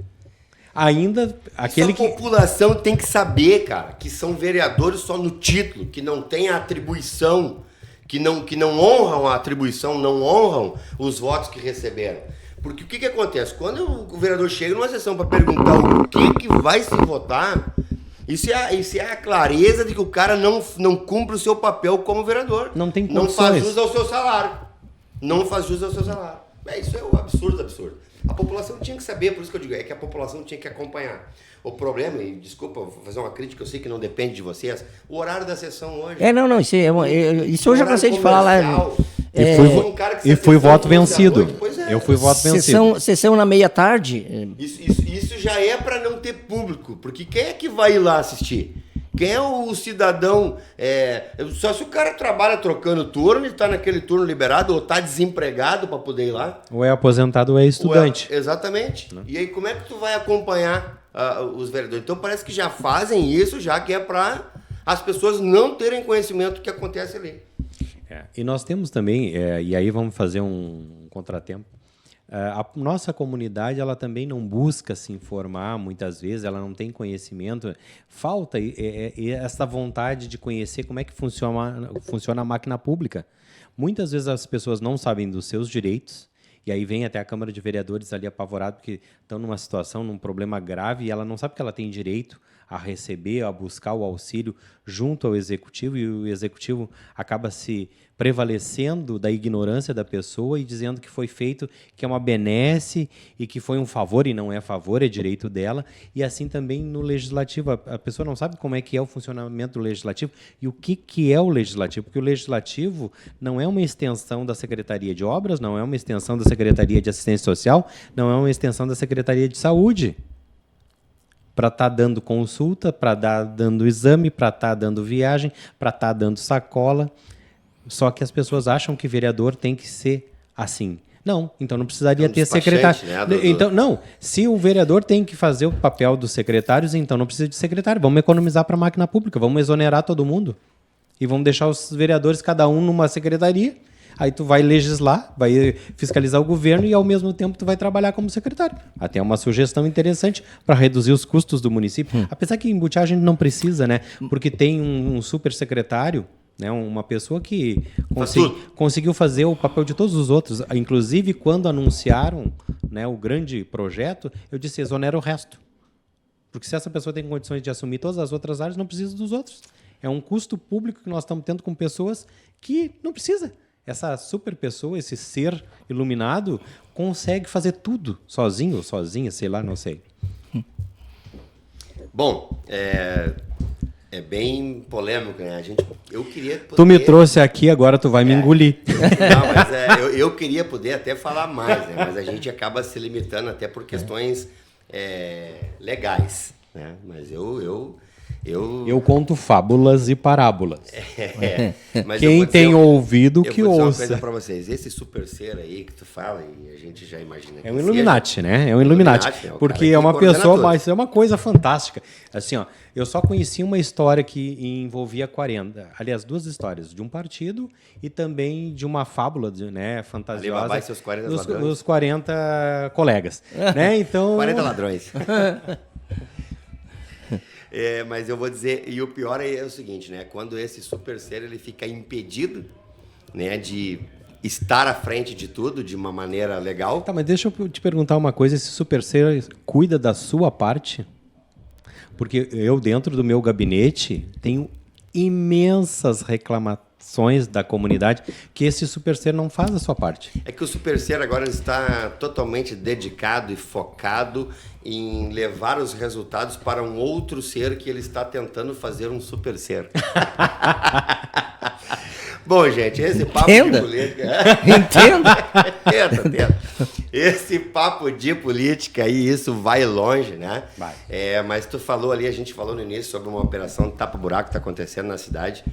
C: Ainda aquele que... A população
A: tem que saber, cara, que são vereadores só no título, que não tem a atribuição, que não honram a atribuição, não honram os votos que receberam. Porque o que acontece? Quando o vereador chega numa sessão para perguntar o que vai se votar, isso é a clareza de que o cara não cumpre o seu papel como vereador.
C: Não tem
A: condições. Não faz jus ao seu salário. Não faz jus ao seu salário. Isso é um absurdo. A população tinha que saber, por isso que eu digo, é que a população tinha que acompanhar. O problema, e desculpa, vou fazer uma crítica, eu sei que não depende de vocês, o horário da sessão hoje...
B: Isso eu já cansei de falar lá.
C: E fui voto vencido. Eu fui voto vencido.
B: Sessão na meia-tarde...
A: Isso já é para não ter público, porque quem é que vai ir lá assistir? Quem é o cidadão? Só se o cara trabalha trocando turno e está naquele turno liberado, ou está desempregado para poder ir lá.
C: Ou é aposentado ou é estudante.
A: Exatamente. Não. E aí como é que tu vai acompanhar os vereadores? Então parece que já fazem isso, já que é para as pessoas não terem conhecimento do que acontece ali.
C: E nós temos também, e aí vamos fazer um contratempo. A nossa comunidade ela também não busca se informar muitas vezes, ela não tem conhecimento, falta essa vontade de conhecer como é que funciona a máquina pública. Muitas vezes as pessoas não sabem dos seus direitos, e aí vem até a Câmara de Vereadores ali apavorado porque estão numa situação, num problema grave, e ela não sabe que ela tem direito a receber, a buscar o auxílio junto ao Executivo, e o Executivo acaba se prevalecendo da ignorância da pessoa e dizendo que foi feito, que é uma benesse e que foi um favor, e não é favor, é direito dela. E assim também no Legislativo. A pessoa não sabe como é que é o funcionamento do Legislativo e o que é o Legislativo, porque o Legislativo não é uma extensão da Secretaria de Obras, não é uma extensão da Secretaria de Assistência Social, não é uma extensão da Secretaria de Saúde. Para estar dando consulta, para estar dando exame, para estar dando viagem, para estar dando sacola. Só que as pessoas acham que vereador tem que ser assim. Não, então não precisaria ter secretário. Né, então, não, se o vereador tem que fazer o papel dos secretários, então não precisa de secretário. Vamos economizar para a máquina pública, vamos exonerar todo mundo. E vamos deixar os vereadores, cada um numa secretaria. Aí tu vai legislar, vai fiscalizar o governo e, ao mesmo tempo, tu vai trabalhar como secretário. Até uma sugestão interessante para reduzir os custos do município. Apesar que em Butiá a gente não precisa, né? Porque tem um super secretário, né? Uma pessoa que conseguiu fazer o papel de todos os outros. Inclusive, quando anunciaram, né, o grande projeto, eu disse, exonera o resto. Porque se essa pessoa tem condições de assumir todas as outras áreas, não precisa dos outros. É um custo público que nós estamos tendo com pessoas que não precisa. Essa super pessoa, esse ser iluminado, consegue fazer tudo sozinho ou sozinha, sei lá, não sei.
A: Bom, é bem polêmico, né? Eu queria poder...
C: Tu me trouxe aqui, agora tu vai me engolir.
A: Não, mas eu queria poder até falar mais, né? Mas a gente acaba se limitando até por questões legais, né? Mas eu
C: conto fábulas e parábolas.
A: Mas
C: quem tem ouvido que ouça.
A: Eu vou dizer uma coisa para vocês. Esse super ser aí que tu fala, e a gente já imagina que
C: é um Illuminati, né? É um Illuminati. Porque é uma pessoa, mas é uma coisa fantástica. Assim, ó, eu só conheci uma história que envolvia 40. Aliás, duas histórias. De um partido e também de uma fábula, né, fantasiosa.
A: Alibaba e seus 40 ladrões.
C: Os 40 colegas. Né? Então...
A: 40 ladrões. Mas eu vou dizer, e o pior é o seguinte, né? Quando esse super ser ele fica impedido, né, de estar à frente de tudo de uma maneira legal.
C: Tá, mas deixa eu te perguntar uma coisa, esse super ser cuida da sua parte? Porque eu, dentro do meu gabinete, tenho imensas reclamações da comunidade que esse super ser não faz a sua parte.
A: É que o super ser agora está totalmente dedicado e focado em levar os resultados para um outro ser que ele está tentando fazer um super ser. Bom, gente, esse papo de política... Tenta. Esse papo de política aí, isso vai longe, né?
C: Vai.
A: Mas tu falou ali, a gente falou no início sobre uma operação de tapa-buraco que está acontecendo na cidade.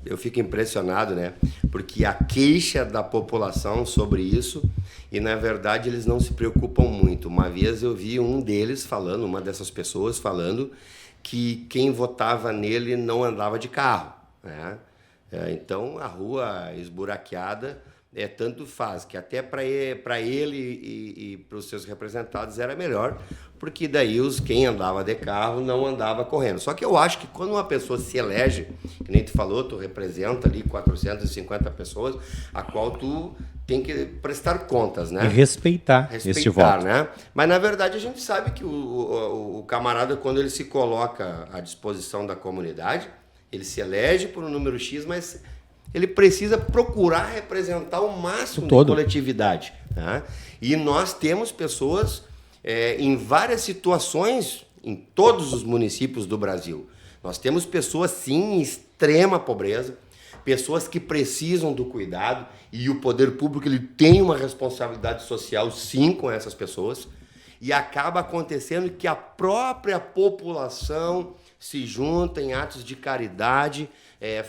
A: Eu fico impressionado, né? Porque a queixa da população sobre isso, e na verdade eles não se preocupam muito. Uma vez eu vi um deles falando, uma dessas pessoas falando, que quem votava nele não andava de carro, né? Então a rua esburaqueada tanto faz, que até para ele e para os seus representados era melhor, porque daí quem andava de carro não andava correndo. Só que eu acho que quando uma pessoa se elege, que nem tu falou, tu representa ali 450 pessoas, a qual tu tem que prestar contas, né?
C: E respeitar este voto.
A: Né? Mas, na verdade, a gente sabe que o camarada, quando ele se coloca à disposição da comunidade, ele se elege por um número X, mas ele precisa procurar representar o máximo de coletividade. Né? E nós temos pessoas em várias situações, em todos os municípios do Brasil. Nós temos pessoas, sim, em extrema pobreza, pessoas que precisam do cuidado, e o poder público ele tem uma responsabilidade social, sim, com essas pessoas, e acaba acontecendo que a própria população se junta em atos de caridade,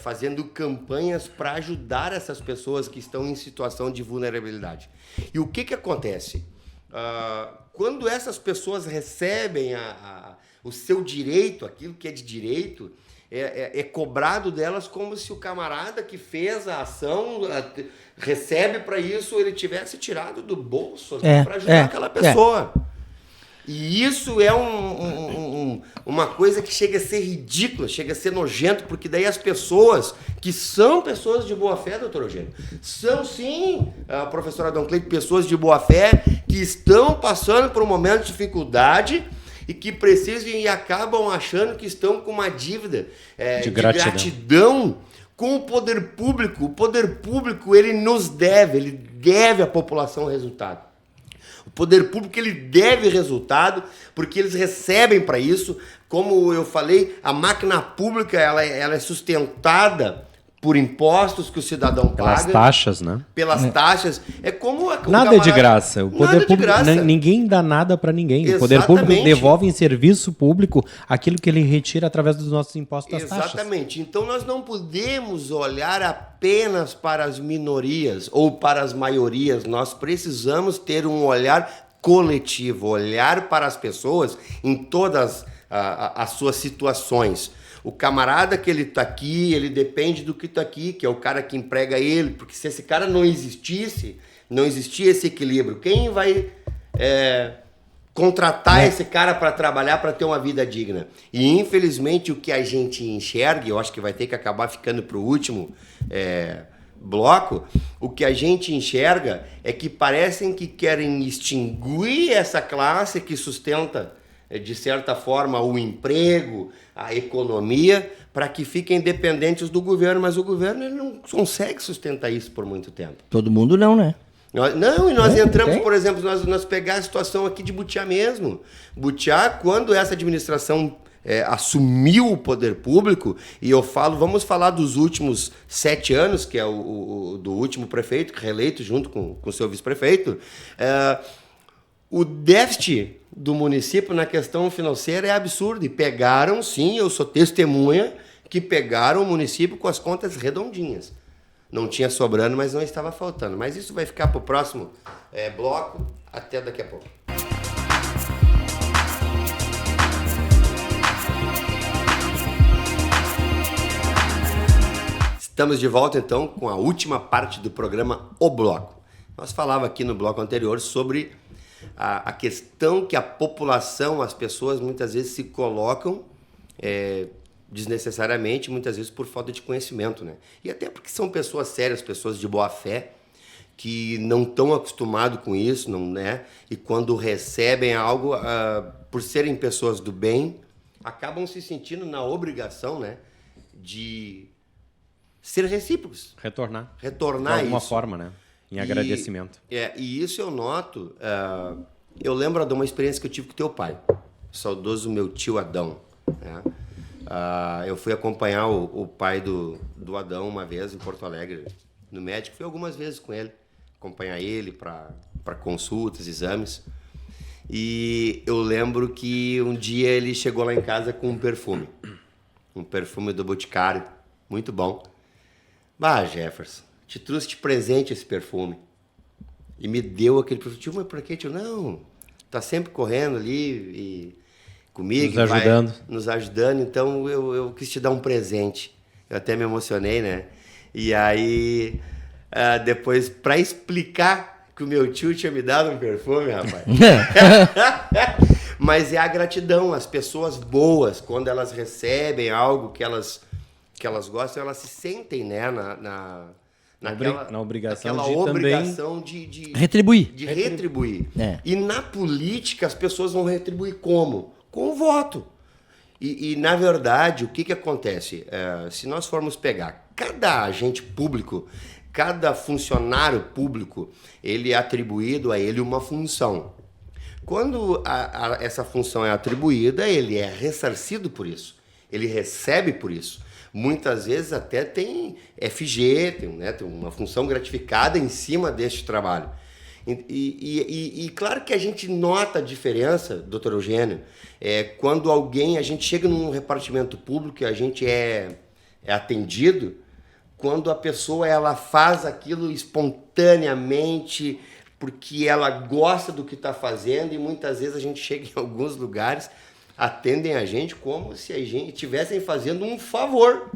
A: fazendo campanhas para ajudar essas pessoas que estão em situação de vulnerabilidade. E o que acontece? Quando essas pessoas recebem o seu direito, aquilo que é de direito, é cobrado delas como se o camarada que fez a ação recebe para isso, ele tivesse tirado do bolso para ajudar aquela pessoa. E isso é uma coisa que chega a ser ridícula, chega a ser nojento, porque daí as pessoas, que são pessoas de boa fé, doutor Eugênio, são sim, a professora Dom Cleide, pessoas de boa fé, que estão passando por um momento de dificuldade e que precisam e acabam achando que estão com uma dívida de gratidão com o poder público. O poder público, ele deve à população resultado. O poder público, ele deve resultado, porque eles recebem para isso. Como eu falei, a máquina pública ela é sustentada por impostos que o cidadão paga.
C: Pelas taxas, né?
A: Pelas taxas. É como
C: nada é de graça. O poder público, ninguém dá nada para ninguém.
A: Exatamente.
C: O poder público devolve em serviço público aquilo que ele retira através dos nossos impostos das taxas.
A: Exatamente. Então nós não podemos olhar apenas para as minorias ou para as maiorias. Nós precisamos ter um olhar coletivo, olhar para as pessoas em todas as suas situações. O camarada que ele está aqui, ele depende do que está aqui, que é o cara que emprega ele, porque se esse cara não existia esse equilíbrio, quem vai contratar esse cara para trabalhar, para ter uma vida digna? E infelizmente o que a gente enxerga, eu acho que vai ter que acabar ficando para o último bloco, o que a gente enxerga é que parecem que querem extinguir essa classe que sustenta, de certa forma, o emprego, a economia, para que fiquem dependentes do governo, mas o governo ele não consegue sustentar isso por muito tempo.
B: Todo mundo não, né?
A: Não, e nós entramos, por exemplo, nós pegar a situação aqui de Butiá mesmo. Butiá, quando essa administração assumiu o poder público, e vamos falar dos últimos 7 anos, que é do último prefeito, reeleito junto com o seu vice-prefeito, o déficit do município na questão financeira é absurdo. E pegaram, sim, eu sou testemunha, que pegaram o município com as contas redondinhas. Não tinha sobrando, mas não estava faltando. Mas isso vai ficar para o próximo bloco. Até daqui a pouco. Estamos de volta, então, com a última parte do programa O Bloco. Nós falávamos aqui no bloco anterior sobre a questão que a população, as pessoas, muitas vezes se colocam desnecessariamente, muitas vezes por falta de conhecimento, né? E até porque são pessoas sérias, pessoas de boa fé, que não estão acostumados com isso, não, né? E quando recebem algo, por serem pessoas do bem, acabam se sentindo na obrigação, né, de ser recíprocos.
C: Retornar
A: de
C: alguma
A: isso.
C: forma, né? Em agradecimento.
A: E isso eu noto. Eu lembro de uma experiência que eu tive com teu pai, o saudoso meu tio Adão. Né? Eu fui acompanhar o pai do Adão uma vez em Porto Alegre, no médico. Fui algumas vezes com ele, acompanhar ele para consultas, exames. E eu lembro que um dia ele chegou lá em casa com um perfume do Boticário, muito bom. Jefferson, te trouxe de presente esse perfume. E me deu aquele perfume. Tio, mas por quê, tio? Não, tá sempre correndo ali comigo. Nos ajudando. Então eu quis te dar um presente. Eu até me emocionei, né? E aí, depois, para explicar que o meu tio tinha me dado um perfume, rapaz. Mas é a gratidão. As pessoas boas, quando elas recebem algo que elas gostam, elas se sentem, né, na obrigação de
B: retribuir.
A: De retribuir. E na política, as pessoas vão retribuir como? Com o voto. E na verdade, o que acontece? Se nós formos pegar cada agente público, cada funcionário público, ele é atribuído a ele uma função. Quando essa função é atribuída, ele é ressarcido por isso. Ele recebe por isso. Muitas vezes até tem FG, tem uma função gratificada em cima deste trabalho. E claro que a gente nota a diferença, doutor Eugênio, quando a gente chega num repartimento público e a gente é atendido, quando a pessoa ela faz aquilo espontaneamente, porque ela gosta do que está fazendo, e muitas vezes a gente chega em alguns lugares atendem a gente como se a gente estivessem fazendo um favor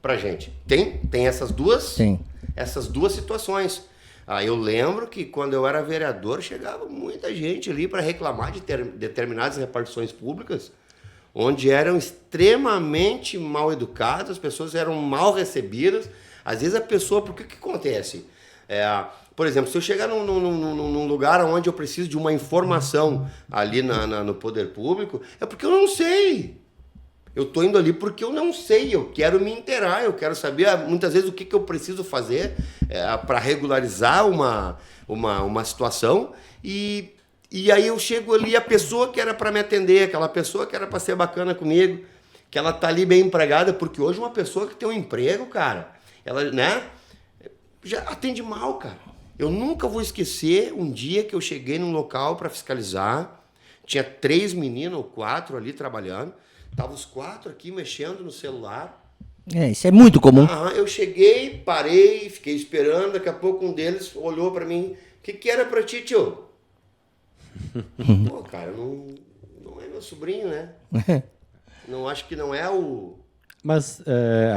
A: pra gente. Tem essas duas situações. Eu lembro que quando eu era vereador, chegava muita gente ali para reclamar de determinadas repartições públicas, onde eram extremamente mal educadas, as pessoas eram mal recebidas. Às vezes a pessoa, por que acontece? Por exemplo, se eu chegar num lugar onde eu preciso de uma informação ali no poder público, é porque eu não sei. Eu estou indo ali porque eu não sei, eu quero me inteirar, eu quero saber muitas vezes o que eu preciso fazer para regularizar uma situação. E aí eu chego ali, a pessoa que era para me atender, aquela pessoa que era para ser bacana comigo, que ela tá ali bem empregada, porque hoje uma pessoa que tem um emprego, cara, ela, né, já atende mal, cara. Eu nunca vou esquecer um dia que eu cheguei num local para fiscalizar, tinha 3 meninos ou 4 ali trabalhando, estavam os 4 aqui mexendo no celular.
B: Isso é muito comum.
A: Eu cheguei, parei, fiquei esperando, daqui a pouco um deles olhou para mim, o que era para ti, tio? Pô, cara, não é meu sobrinho, né? Não acho que não é o...
C: Mas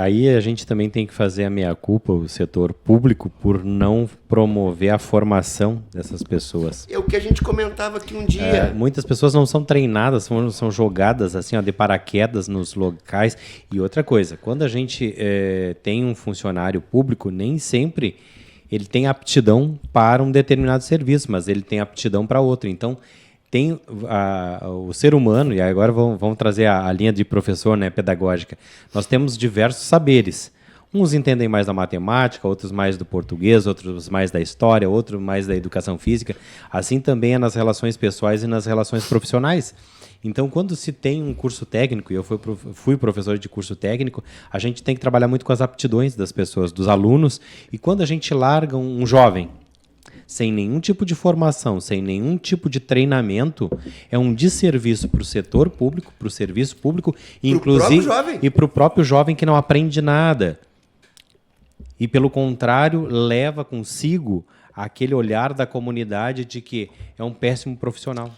C: aí a gente também tem que fazer a meia-culpa, o setor público, por não promover a formação dessas pessoas.
A: É o que a gente comentava aqui um dia.
C: Muitas pessoas não são treinadas, são jogadas assim, de paraquedas nos locais. E outra coisa, quando a gente tem um funcionário público, nem sempre ele tem aptidão para um determinado serviço, mas ele tem aptidão para outro. Então, tem o ser humano, e agora vamos trazer a linha de professor, né, pedagógica. Nós temos diversos saberes. Uns entendem mais da matemática, outros mais do português, outros mais da história, outros mais da educação física. Assim também é nas relações pessoais e nas relações profissionais. Então, quando se tem um curso técnico, e eu fui professor de curso técnico, a gente tem que trabalhar muito com as aptidões das pessoas, dos alunos. E quando a gente larga um jovem sem nenhum tipo de formação, sem nenhum tipo de treinamento, é um desserviço para o setor público, para o serviço público, inclusive e para o próprio jovem que não aprende nada. E, pelo contrário, leva consigo aquele olhar da comunidade de que é um péssimo profissional.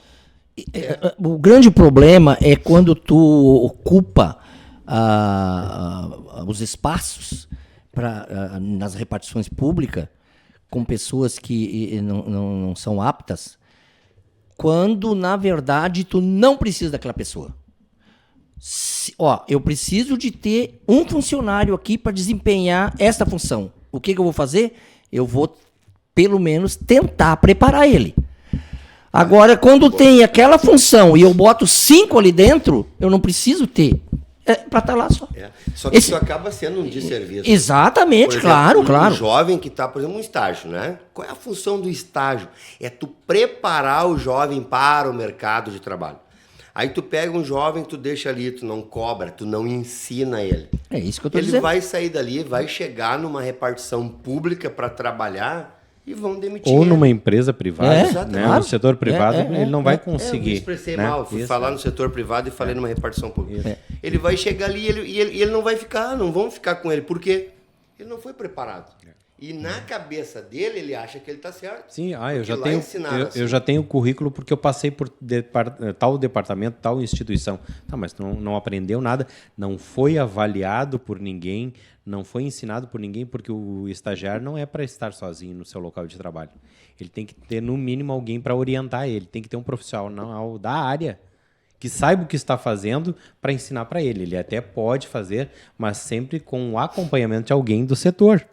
B: O grande problema é quando tu ocupa os espaços nas repartições públicas com pessoas que não são aptas, quando, na verdade, tu não precisa daquela pessoa. Eu preciso de ter um funcionário aqui para desempenhar esta função. O que eu vou fazer? Eu vou, pelo menos, tentar preparar ele. Agora, quando tem aquela função e eu boto 5 ali dentro, eu não preciso ter. Para estar lá só.
A: Só que isso acaba sendo um desserviço.
B: Exatamente,
A: por exemplo,
B: claro.
A: Um jovem que está, por exemplo, um estágio, né? Qual é a função do estágio? É tu preparar o jovem para o mercado de trabalho. Aí tu pega um jovem, tu deixa ali, tu não cobra, tu não ensina ele.
B: É isso que eu estou dizendo.
A: Ele vai sair dali, vai chegar numa repartição pública para trabalhar e vão demitir
C: ou
A: ele.
C: numa empresa privada, né?
B: Claro.
C: No setor privado, ele não vai conseguir.
A: Eu me expressei
C: né?
A: mal, fui falar no setor privado e falei numa repartição pública. Ele vai chegar ali e ele não vai ficar, não vão ficar com ele. Por quê? Ele não foi preparado. E na cabeça dele, ele acha que ele está certo.
C: Sim,
A: eu
C: já tenho currículo porque eu passei por tal departamento, tal instituição. Tá, mas tu não aprendeu nada, não foi avaliado por ninguém, não foi ensinado por ninguém, porque o estagiário não é para estar sozinho no seu local de trabalho. Ele tem que ter, no mínimo, alguém para orientar ele. Tem que ter um profissional da área que saiba o que está fazendo para ensinar para ele. Ele até pode fazer, mas sempre com o acompanhamento de alguém do setor.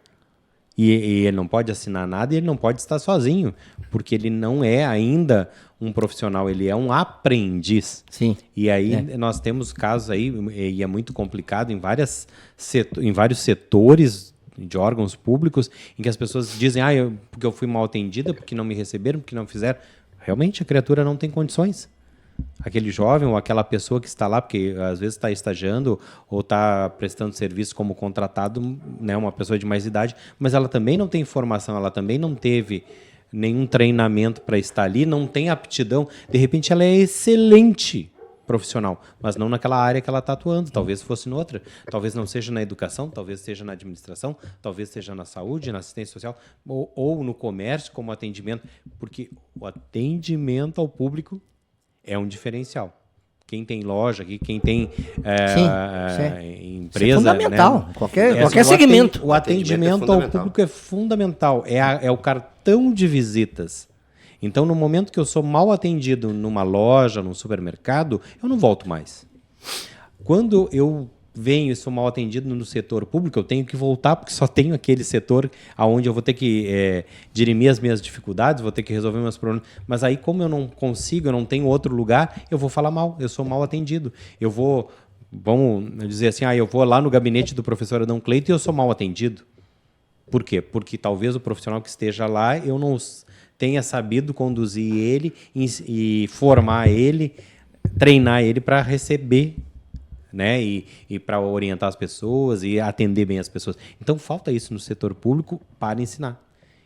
C: E ele não pode assinar nada e ele não pode estar sozinho, porque ele não é ainda um profissional, ele é um aprendiz.
B: Sim.
C: E aí nós temos casos aí, e é muito complicado, em vários setores de órgãos públicos, em que as pessoas dizem, porque eu fui mal atendida, porque não me receberam, porque não fizeram. Realmente a criatura não tem condições. Aquele jovem ou aquela pessoa que está lá, porque às vezes está estagiando ou está prestando serviço como contratado, né, uma pessoa de mais idade, mas ela também não tem formação, ela também não teve nenhum treinamento para estar ali, não tem aptidão. De repente ela é excelente profissional, mas não naquela área que ela está atuando, talvez fosse noutra, talvez não seja na educação, talvez seja na administração, talvez seja na saúde, na assistência social, ou no comércio como atendimento, porque o atendimento ao público é um diferencial. quem tem loja aqui, quem tem empresa.
B: Isso é fundamental,
C: né?
B: qualquer segmento.
C: O atendimento ao público é fundamental, é o cartão de visitas. Então, no momento que eu sou mal atendido numa loja, num supermercado, eu não volto mais. Quando eu venho e sou mal atendido no setor público, eu tenho que voltar, porque só tenho aquele setor onde eu vou ter que dirimir as minhas dificuldades, vou ter que resolver meus problemas. Mas aí, como eu não consigo, eu não tenho outro lugar, eu vou falar mal, eu sou mal atendido. Eu vou, vamos dizer assim, eu vou lá no gabinete do professor Adão Cleito e eu sou mal atendido. Por quê? Porque talvez o profissional que esteja lá, eu não tenha sabido conduzir ele e formar ele, treinar ele para receber, né? E para orientar as pessoas e atender bem as pessoas. Então, falta isso no setor público para ensinar.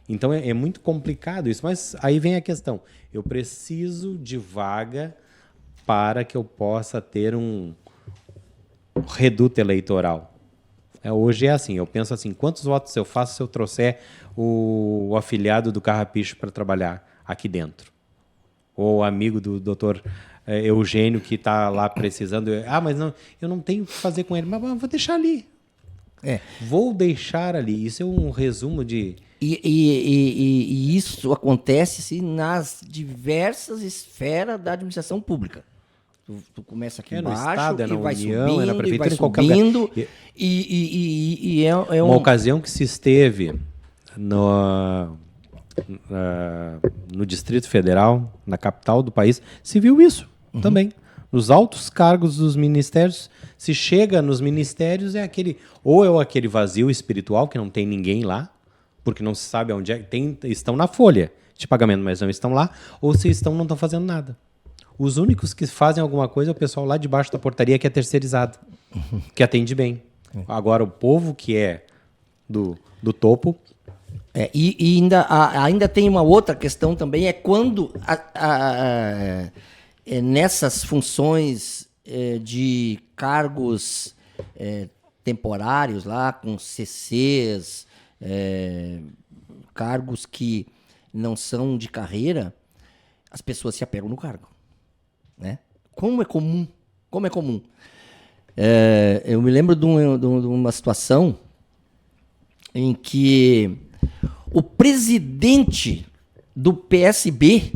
C: Então, é muito complicado isso. Mas aí vem a questão. Eu preciso de vaga para que eu possa ter um reduto eleitoral. Hoje é assim, eu penso assim, quantos votos eu faço se eu trouxer o afiliado do Carrapicho para trabalhar aqui dentro? Ou o amigo do doutor Eugênio que está lá precisando. Mas não, eu não tenho o que fazer com ele. Mas vou deixar ali. Vou deixar ali. Isso é um resumo de...
B: E isso acontece nas diversas esferas da administração pública. Tu começa aqui embaixo,
C: no Estado,
B: e vai
C: União,
B: subindo,
C: na prefeitura,
B: e vai
C: em qualquer
B: subindo.
C: lugar.
B: É
C: uma ocasião que se esteve no Distrito Federal, na capital do país, se viu isso também. Nos altos cargos dos ministérios, se chega nos ministérios, ou é aquele vazio espiritual, que não tem ninguém lá, porque não se sabe onde é. Estão na folha de pagamento, mas não estão lá, ou se estão, não estão fazendo nada. Os únicos que fazem alguma coisa é o pessoal lá debaixo da portaria, que é terceirizado, que atende bem. Agora, o povo que é do topo...
B: E ainda tem uma outra questão também, é quando nessas funções de cargos temporários lá, com CCs, cargos que não são de carreira, as pessoas se apegam no cargo. Né? Como é comum. Eu me lembro de uma situação em que o presidente do PSB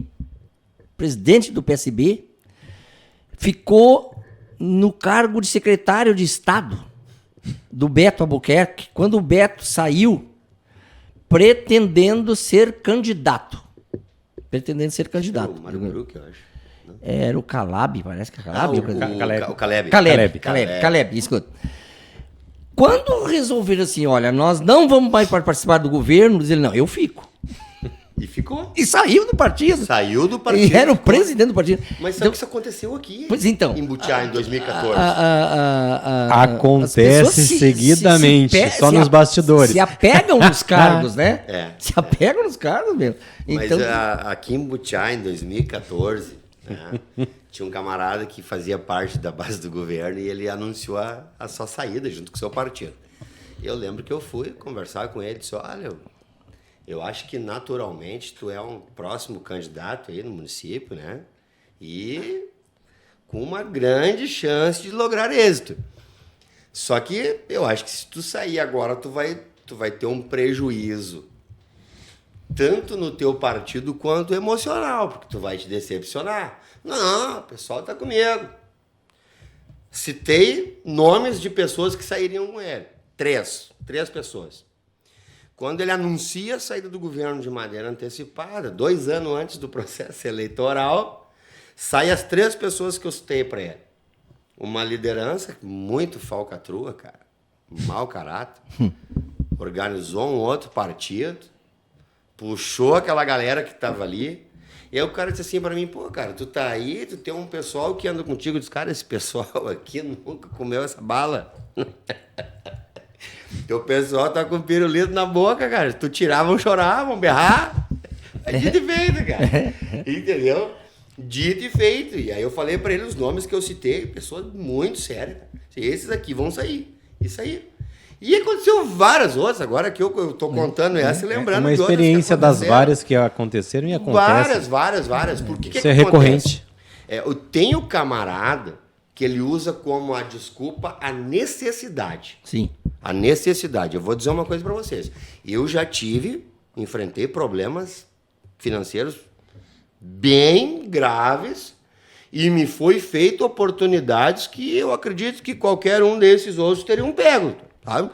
B: ficou no cargo de secretário de Estado do Beto Albuquerque, quando o Beto saiu pretendendo ser candidato.
A: O Mário Bruck, eu acho.
B: Era o Calab, parece que é Calab.
A: O Caleb.
B: Caleb, escuta. Quando resolveram assim, olha, nós não vamos mais participar do governo, ele, não, eu fico.
A: E ficou.
B: E saiu do partido. E era o presidente do partido.
A: Mas sabe que isso aconteceu aqui?
B: Pois então.
A: Em Butiá, em 2014.
C: Acontece seguidamente, só nos bastidores.
B: Se apegam nos cargos, né? Se apegam nos cargos mesmo. Então,
A: mas aqui em Butiá, em 2014, tinha um camarada que fazia parte da base do governo e ele anunciou a sua saída junto com o seu partido. Eu lembro que eu fui conversar com ele e disse, olha, eu acho que naturalmente tu é um próximo candidato aí no município, né? E com uma grande chance de lograr êxito. Só que eu acho que se tu sair agora, tu vai ter um prejuízo tanto no teu partido quanto emocional, porque tu vai te decepcionar. Não, o pessoal tá comigo. Citei nomes de pessoas que sairiam com ele. Três pessoas. Quando ele anuncia a saída do governo de maneira antecipada, 2 anos antes do processo eleitoral, saem as 3 pessoas que eu citei para ele. Uma liderança muito falcatrua, cara, mau caráter, organizou um outro partido, puxou aquela galera que estava ali, e aí o cara disse assim para mim, pô, cara, tu tá aí, tu tem um pessoal que anda contigo, eu disse, cara, esse pessoal aqui nunca comeu essa bala. Teu pessoal tá com pirulito na boca, cara. Tu tirar, vão chorar, vão berrar. É dito e feito, cara. Entendeu? Dito e feito. E aí eu falei pra ele os nomes que eu citei, pessoas muito sérias. Esses aqui vão sair. Isso aí. E aconteceu várias outras, agora que eu tô contando essa e lembrando
C: uma
A: de outras.
C: Uma experiência das várias que aconteceram e acontecem.
A: Várias. Por que
C: isso é recorrente.
A: Eu tenho camarada que ele usa como a desculpa a necessidade.
B: Sim.
A: A necessidade. Eu vou dizer uma coisa para vocês. Eu já enfrentei problemas financeiros bem graves e me foi feito oportunidades que eu acredito que qualquer um desses outros teriam pego, sabe?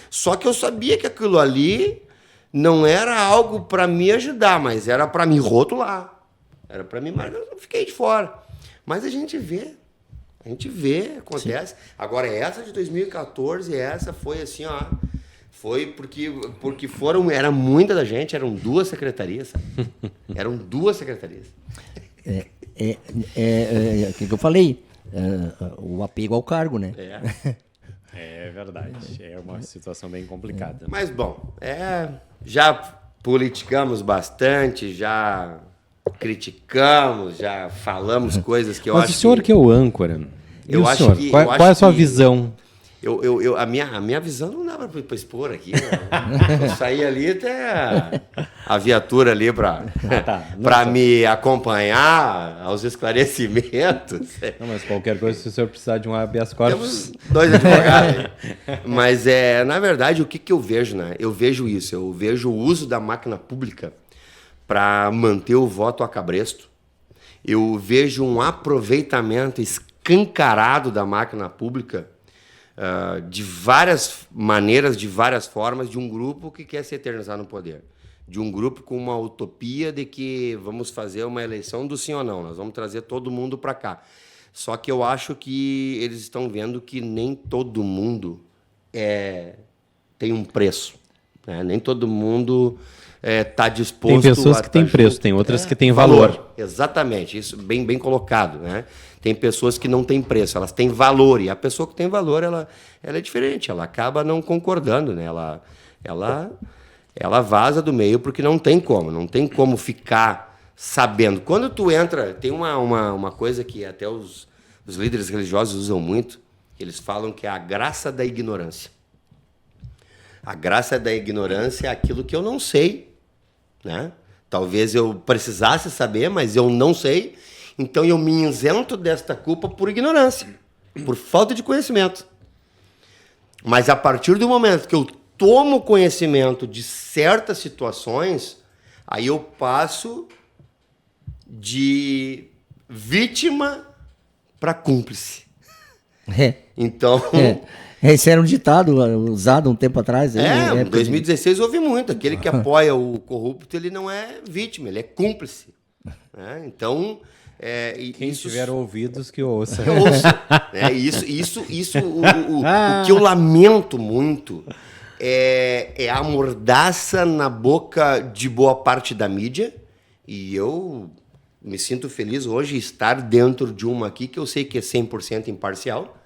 A: Só que eu sabia que aquilo ali não era algo para me ajudar, mas era para me rotular. Era para mim, mas eu fiquei de fora. Mas a gente vê, acontece. Sim. Agora, essa de 2014, essa foi assim, ó. Foi porque era muita da gente, eram 2 secretarias. Eram 2 secretarias.
B: O que eu falei? O apego ao cargo, né?
C: É verdade. É uma situação bem complicada.
A: Mas, bom, já politicamos bastante, já criticamos, já falamos coisas que eu acho.
C: Mas o senhor que é o âncora.
A: Eu acho que.
C: Qual é a sua visão?
A: A minha visão não dá para expor aqui. Né? Eu saí ali até a viatura ali para me acompanhar aos esclarecimentos.
C: Não, mas qualquer coisa, se o senhor precisar de um habeas corpus...
A: Temos 2 advogados aí. Mas, na verdade, o que eu vejo, né? Eu vejo isso. Eu vejo o uso da máquina pública para manter o voto a cabresto. Eu vejo um aproveitamento escancarado da máquina pública de várias maneiras, de várias formas, de um grupo que quer se eternizar no poder. De um grupo com uma utopia de que vamos fazer uma eleição do sim ou não, nós vamos trazer todo mundo para cá. Só que eu acho que eles estão vendo que nem todo mundo tem um preço. Né? Nem todo mundo está disposto a...
C: Tem pessoas que têm preço, tem outras que têm valor.
A: Exatamente, isso bem colocado, né? Tem pessoas que não têm preço, elas têm valor. E a pessoa que tem valor, ela é diferente, ela acaba não concordando, né? Ela vaza do meio porque não tem como ficar sabendo. Quando tu entra, tem uma coisa que até os líderes religiosos usam muito, eles falam que é a graça da ignorância. A graça da ignorância é aquilo que eu não sei, né? Talvez eu precisasse saber, mas eu não sei. Então eu me isento desta culpa por ignorância, por falta de conhecimento. Mas a partir do momento que eu tomo conhecimento de certas situações, aí eu passo de vítima para cúmplice. Então...
B: Esse era um ditado usado um tempo atrás.
A: Em 2016 houve muito. Aquele que apoia o corrupto, ele não é vítima, ele é cúmplice. Então...
C: Quem tiver ouvidos que ouça.
A: O que eu lamento muito é a mordaça na boca de boa parte da mídia. E eu me sinto feliz hoje estar dentro de uma aqui que eu sei que é 100% imparcial.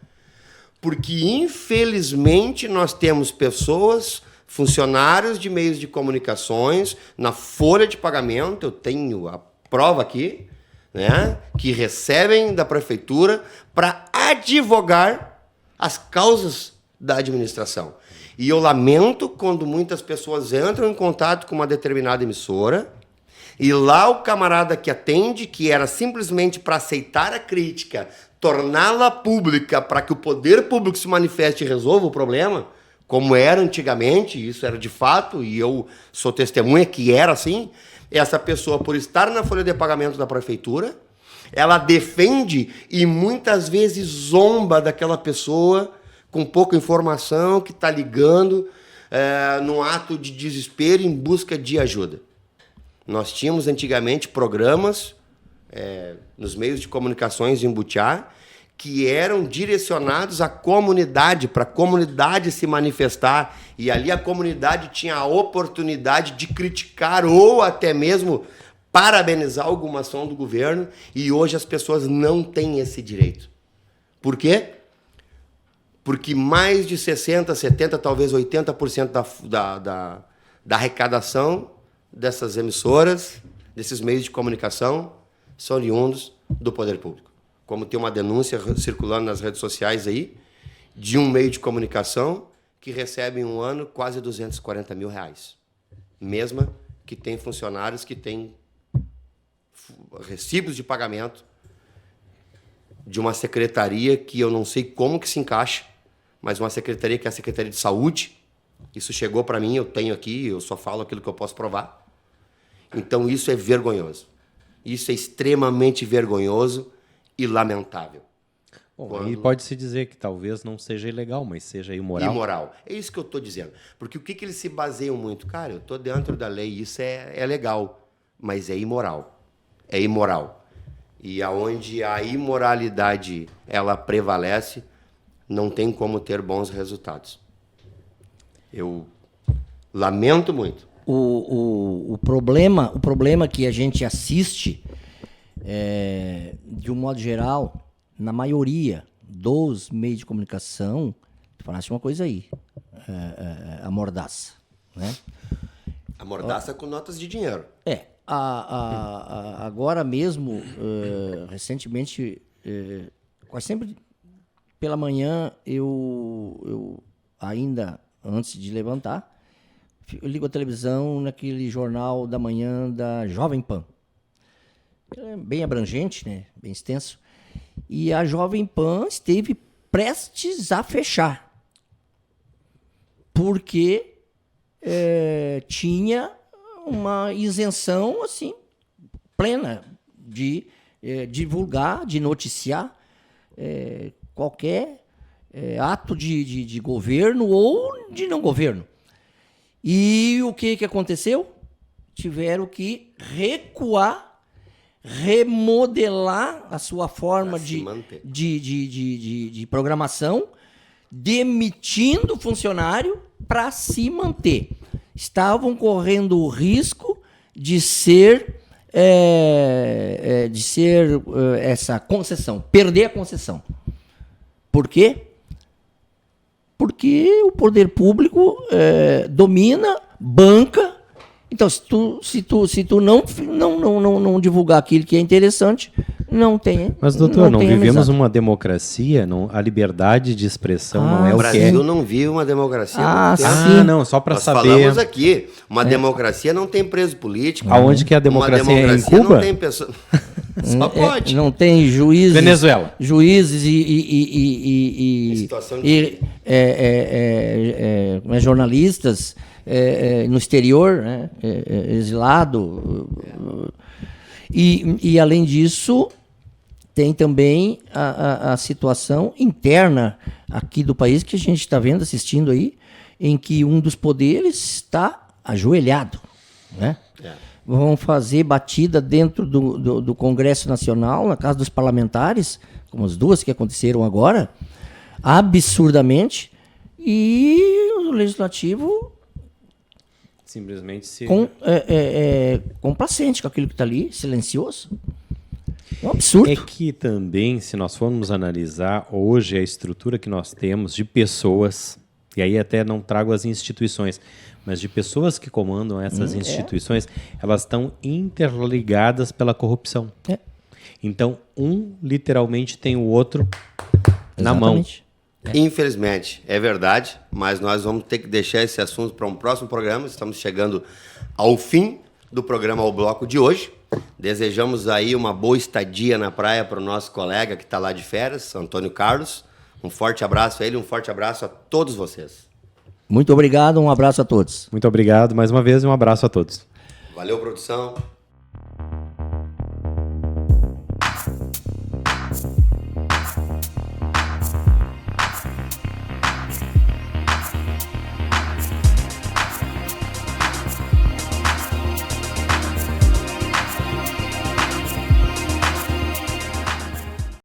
A: Porque, infelizmente, nós temos pessoas, funcionários de meios de comunicações, na folha de pagamento, eu tenho a prova aqui, né, que recebem da prefeitura para advogar as causas da administração. E eu lamento quando muitas pessoas entram em contato com uma determinada emissora e lá o camarada que atende, que era simplesmente para aceitar a crítica, torná-la pública para que o poder público se manifeste e resolva o problema, como era antigamente, isso era de fato, e eu sou testemunha que era assim. Essa pessoa, por estar na folha de pagamento da prefeitura, ela defende e muitas vezes zomba daquela pessoa com pouca informação que está ligando num ato de desespero em busca de ajuda. Nós tínhamos antigamente programas nos meios de comunicações em Butiá que eram direcionados à comunidade, para a comunidade se manifestar. E ali a comunidade tinha a oportunidade de criticar ou até mesmo parabenizar alguma ação do governo. E hoje as pessoas não têm esse direito. Por quê? Porque mais de 60%, 70%, talvez 80% da arrecadação dessas emissoras, desses meios de comunicação, são oriundos do poder público. Como tem uma denúncia circulando nas redes sociais aí, de um meio de comunicação que recebe em um ano quase R$240 mil. Mesma que tem funcionários que têm recibos de pagamento de uma secretaria que eu não sei como que se encaixa, mas uma secretaria que é a Secretaria de Saúde. Isso chegou para mim, eu tenho aqui, eu só falo aquilo que eu posso provar. Então isso é vergonhoso. Isso é extremamente vergonhoso e lamentável.
C: Bom, aí pode-se dizer que talvez não seja ilegal, mas seja imoral.
A: Imoral. É isso que eu estou dizendo. Porque o que eles se baseiam muito? Cara, eu estou dentro da lei, isso é legal, mas é imoral. É imoral. E aonde a imoralidade ela prevalece, não tem como ter bons resultados. Eu lamento muito.
B: O problema que a gente assiste, de um modo geral, na maioria dos meios de comunicação, tu falaste uma coisa aí, a mordaça, né?
A: A mordaça com notas de dinheiro.
B: Agora mesmo, recentemente, quase sempre pela manhã, eu ainda antes de levantar, eu ligo a televisão naquele jornal da manhã da Jovem Pan. É bem abrangente, né? Bem extenso. E a Jovem Pan esteve prestes a fechar. Porque tinha uma isenção assim, plena de divulgar, de noticiar qualquer ato de governo ou de não governo. E o que aconteceu? Tiveram que recuar, remodelar a sua forma de programação, demitindo o funcionário para se manter. Estavam correndo o risco de ser essa concessão, perder a concessão. Por quê? Porque o poder público domina, banca. Então, se tu não divulgar aquilo que é interessante, não tem.
C: Mas, doutor, não vivemos uma democracia? A liberdade de expressão não é o que é.
A: O Brasil não vive uma democracia.
B: Sim.
C: Não, só para saber.
A: Nós falamos aqui, uma democracia não tem preso político.
C: Aonde que a democracia é em Cuba?
A: Não tem pessoa. Só pode.
B: Não tem juízes.
C: Venezuela.
B: Juízes jornalistas no exterior, né? Exilado. E além disso, tem também a situação interna aqui do país que a gente está vendo, assistindo aí, em que um dos poderes está ajoelhado, né? Vão fazer batida dentro do Congresso Nacional, na Casa dos Parlamentares, como as duas que aconteceram agora, absurdamente, e o Legislativo
C: simplesmente
B: complacente com aquilo que está ali, silencioso. É um absurdo.
C: É que também, se nós formos analisar hoje a estrutura que nós temos de pessoas, e aí até não trago as instituições, mas de pessoas que comandam essas instituições, elas estão interligadas pela corrupção. Então, um literalmente tem o outro na mão.
A: Infelizmente, é verdade, mas nós vamos ter que deixar esse assunto para um próximo programa. Estamos chegando ao fim do programa Ao Bloco de hoje. Desejamos aí uma boa estadia na praia para o nosso colega que está lá de férias, Antônio Carlos. Um forte abraço a ele, um forte abraço a todos vocês.
B: Muito obrigado, um abraço a todos.
C: Muito obrigado mais uma vez e um abraço a todos.
A: Valeu, produção.